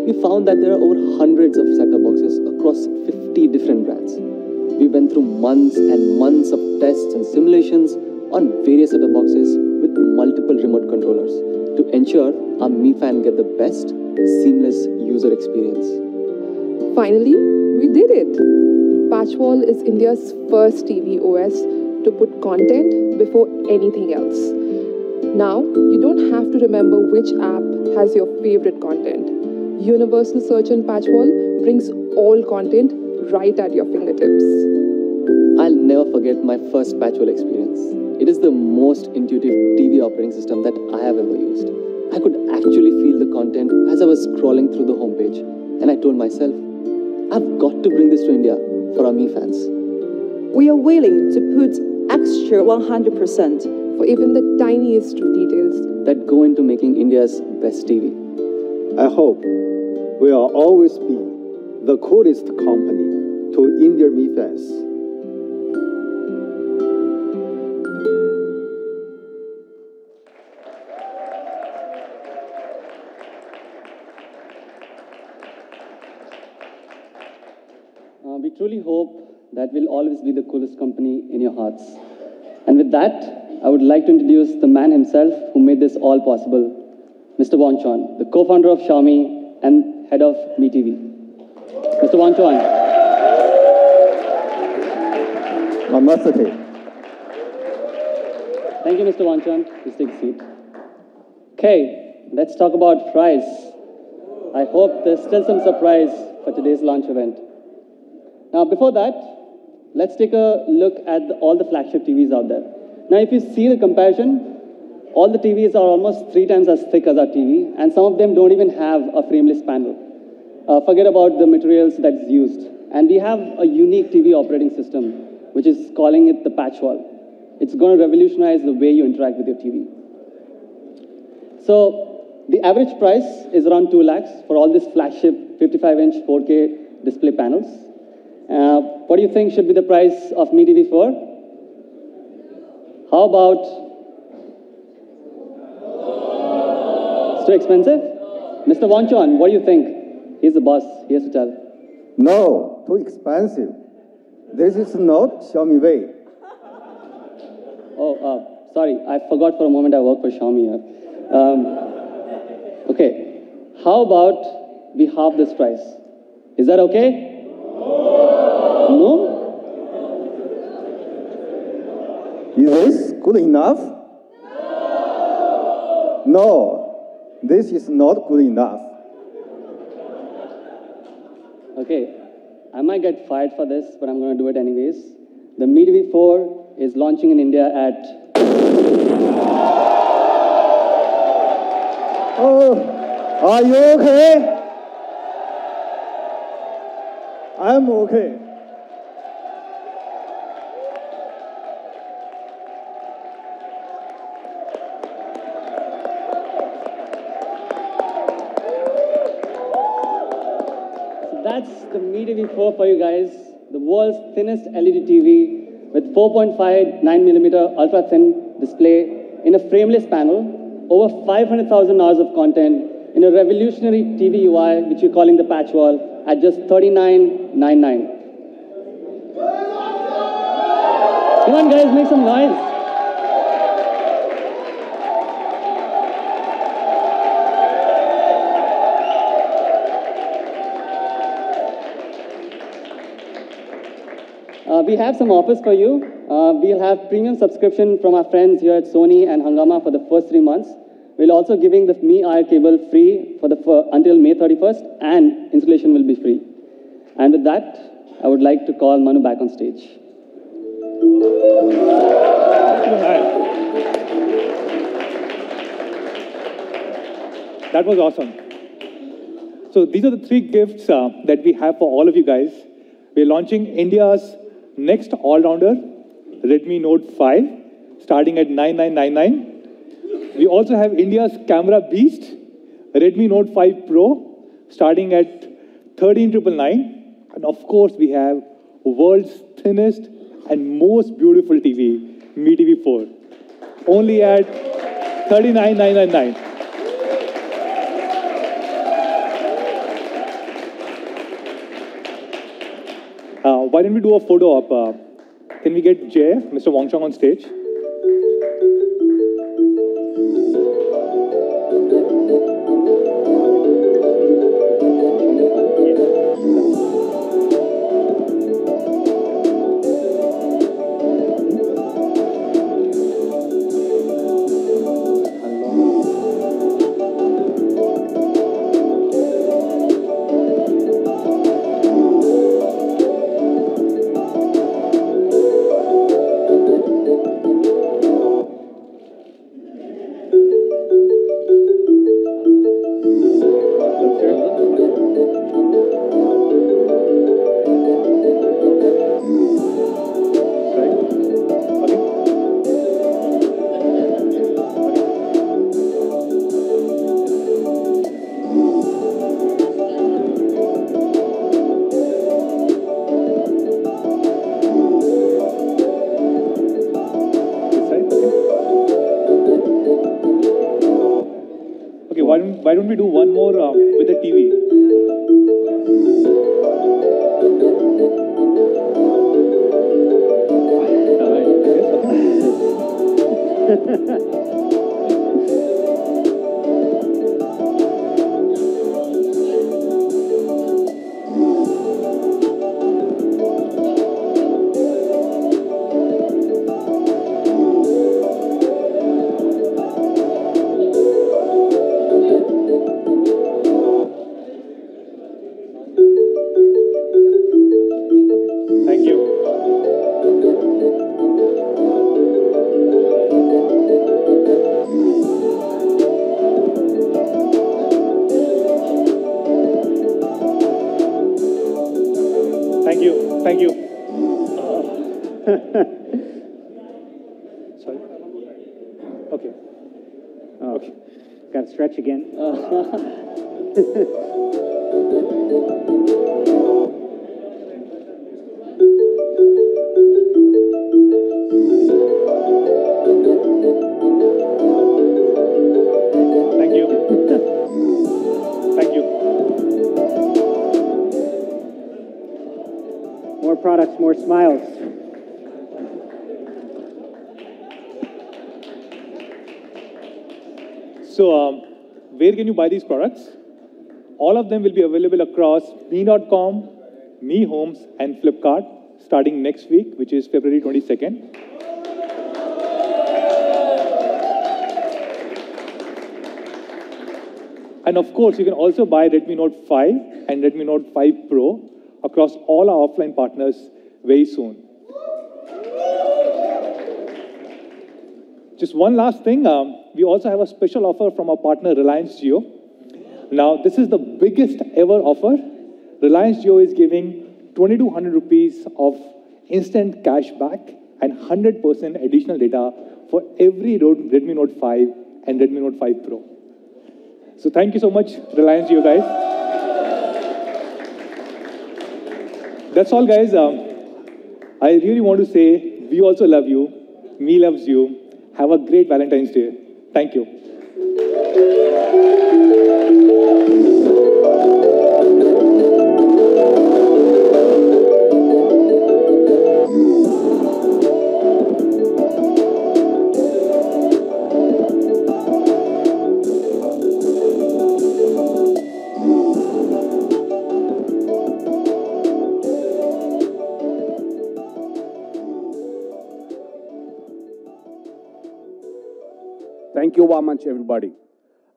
We found that there are over hundreds of set-top boxes across 50 different brands. We went through months and months of tests and simulations on various set-top boxes with multiple remote controllers to ensure our Mi fan get the best, seamless user experience. Finally, we did it! Patchwall is India's first TV OS to put content before anything else. Now, you don't have to remember which app has your favorite content. Universal Search on Patchwall brings all content right at your fingertips. I'll never forget my first Patchwall experience. It is the most intuitive TV operating system that I have ever used. I could actually feel the content as I was scrolling through the homepage, and I told myself, I've got to bring this to India for our Mi fans. We are willing to put extra 100% for even the tiniest of details that go into making India's best TV. I hope we'll always be the coolest company to Indian Mi fans. We truly hope that we'll always be the coolest company in your hearts. And with that, I would like to introduce the man himself who made this all possible, Mr. Wang Chuan, the co-founder of Xiaomi and head of Mi TV. Mr. Wang Chuan. Namaste. Thank you, Mr. Wang Chuan. Please take a seat. Okay, let's talk about price. I hope there's still some surprise for today's launch event. Now, before that, let's take a look at all the flagship TVs out there. Now, if you see the comparison, all the TVs are almost 3 times as thick as our TV, and some of them don't even have a frameless panel. Forget about the materials that's used. And we have a unique TV operating system, which is calling it the Patchwall. It's going to revolutionize the way you interact with your TV. So, the average price is around 2 lakhs for all these flagship 55-inch 4K display panels. What do you think should be the price of Mi TV 4? How about... It's too expensive? Mr. Wang Chuan, what do you think? He's the boss. He has to tell. No, too expensive. This is not Xiaomi way. Oh, sorry. I forgot for a moment I work for Xiaomi here. Okay. How about we halve this price? Is that okay? No? Is this good enough? No, this is not good enough. Okay, I might get fired for this, but I'm going to do it anyways. The Mi TV 4 is launching in India at... Oh, are you okay? I'm okay. That's the Mi TV 4 for you guys, the world's thinnest LED TV with 4.59mm ultra-thin display in a frameless panel, over 500,000 hours of content in a revolutionary TV UI, which we're calling the Patchwall, at just $39.99. Come on, guys, make some noise. We have some offers for you. We'll have premium subscription from our friends here at Sony and Hungama for the first 3 months. We're also giving the Mi IR cable free until May 31st, and installation will be free. And with that, I would like to call Manu back on stage. That was awesome. So these are the 3 gifts that we have for all of you guys. We're launching India's next all-rounder, Redmi Note 5, starting at $9999. We also have India's camera beast, Redmi Note 5 Pro, starting at 13,999. And of course, we have world's thinnest and most beautiful TV, Mi TV 4, only at 39,999. Why don't we do a photo op? Can we get Jay, Mr. Wangchong on stage? Why don't we do one more with the TV? Thank you. Sorry. Okay. Oh, okay. Got to stretch again. Thank you. Thank you. More products, more smiles. So, where can you buy these products? All of them will be available across me.com, Me Homes, and Flipkart starting next week, which is February 22nd. And of course, you can also buy Redmi Note 5 and Redmi Note 5 Pro across all our offline partners very soon. Just one last thing, we also have a special offer from our partner Reliance Jio. Now, this is the biggest ever offer. Reliance Jio is giving 2,200 rupees of instant cash back and 100% additional data for every Redmi Note 5 and Redmi Note 5 Pro. So thank you so much, Reliance Jio guys. That's all, guys. I really want to say, we also love you. Me loves you. Have a great Valentine's Day. Thank you. Thank you very much, everybody.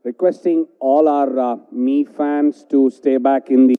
Requesting all our Me fans to stay back in the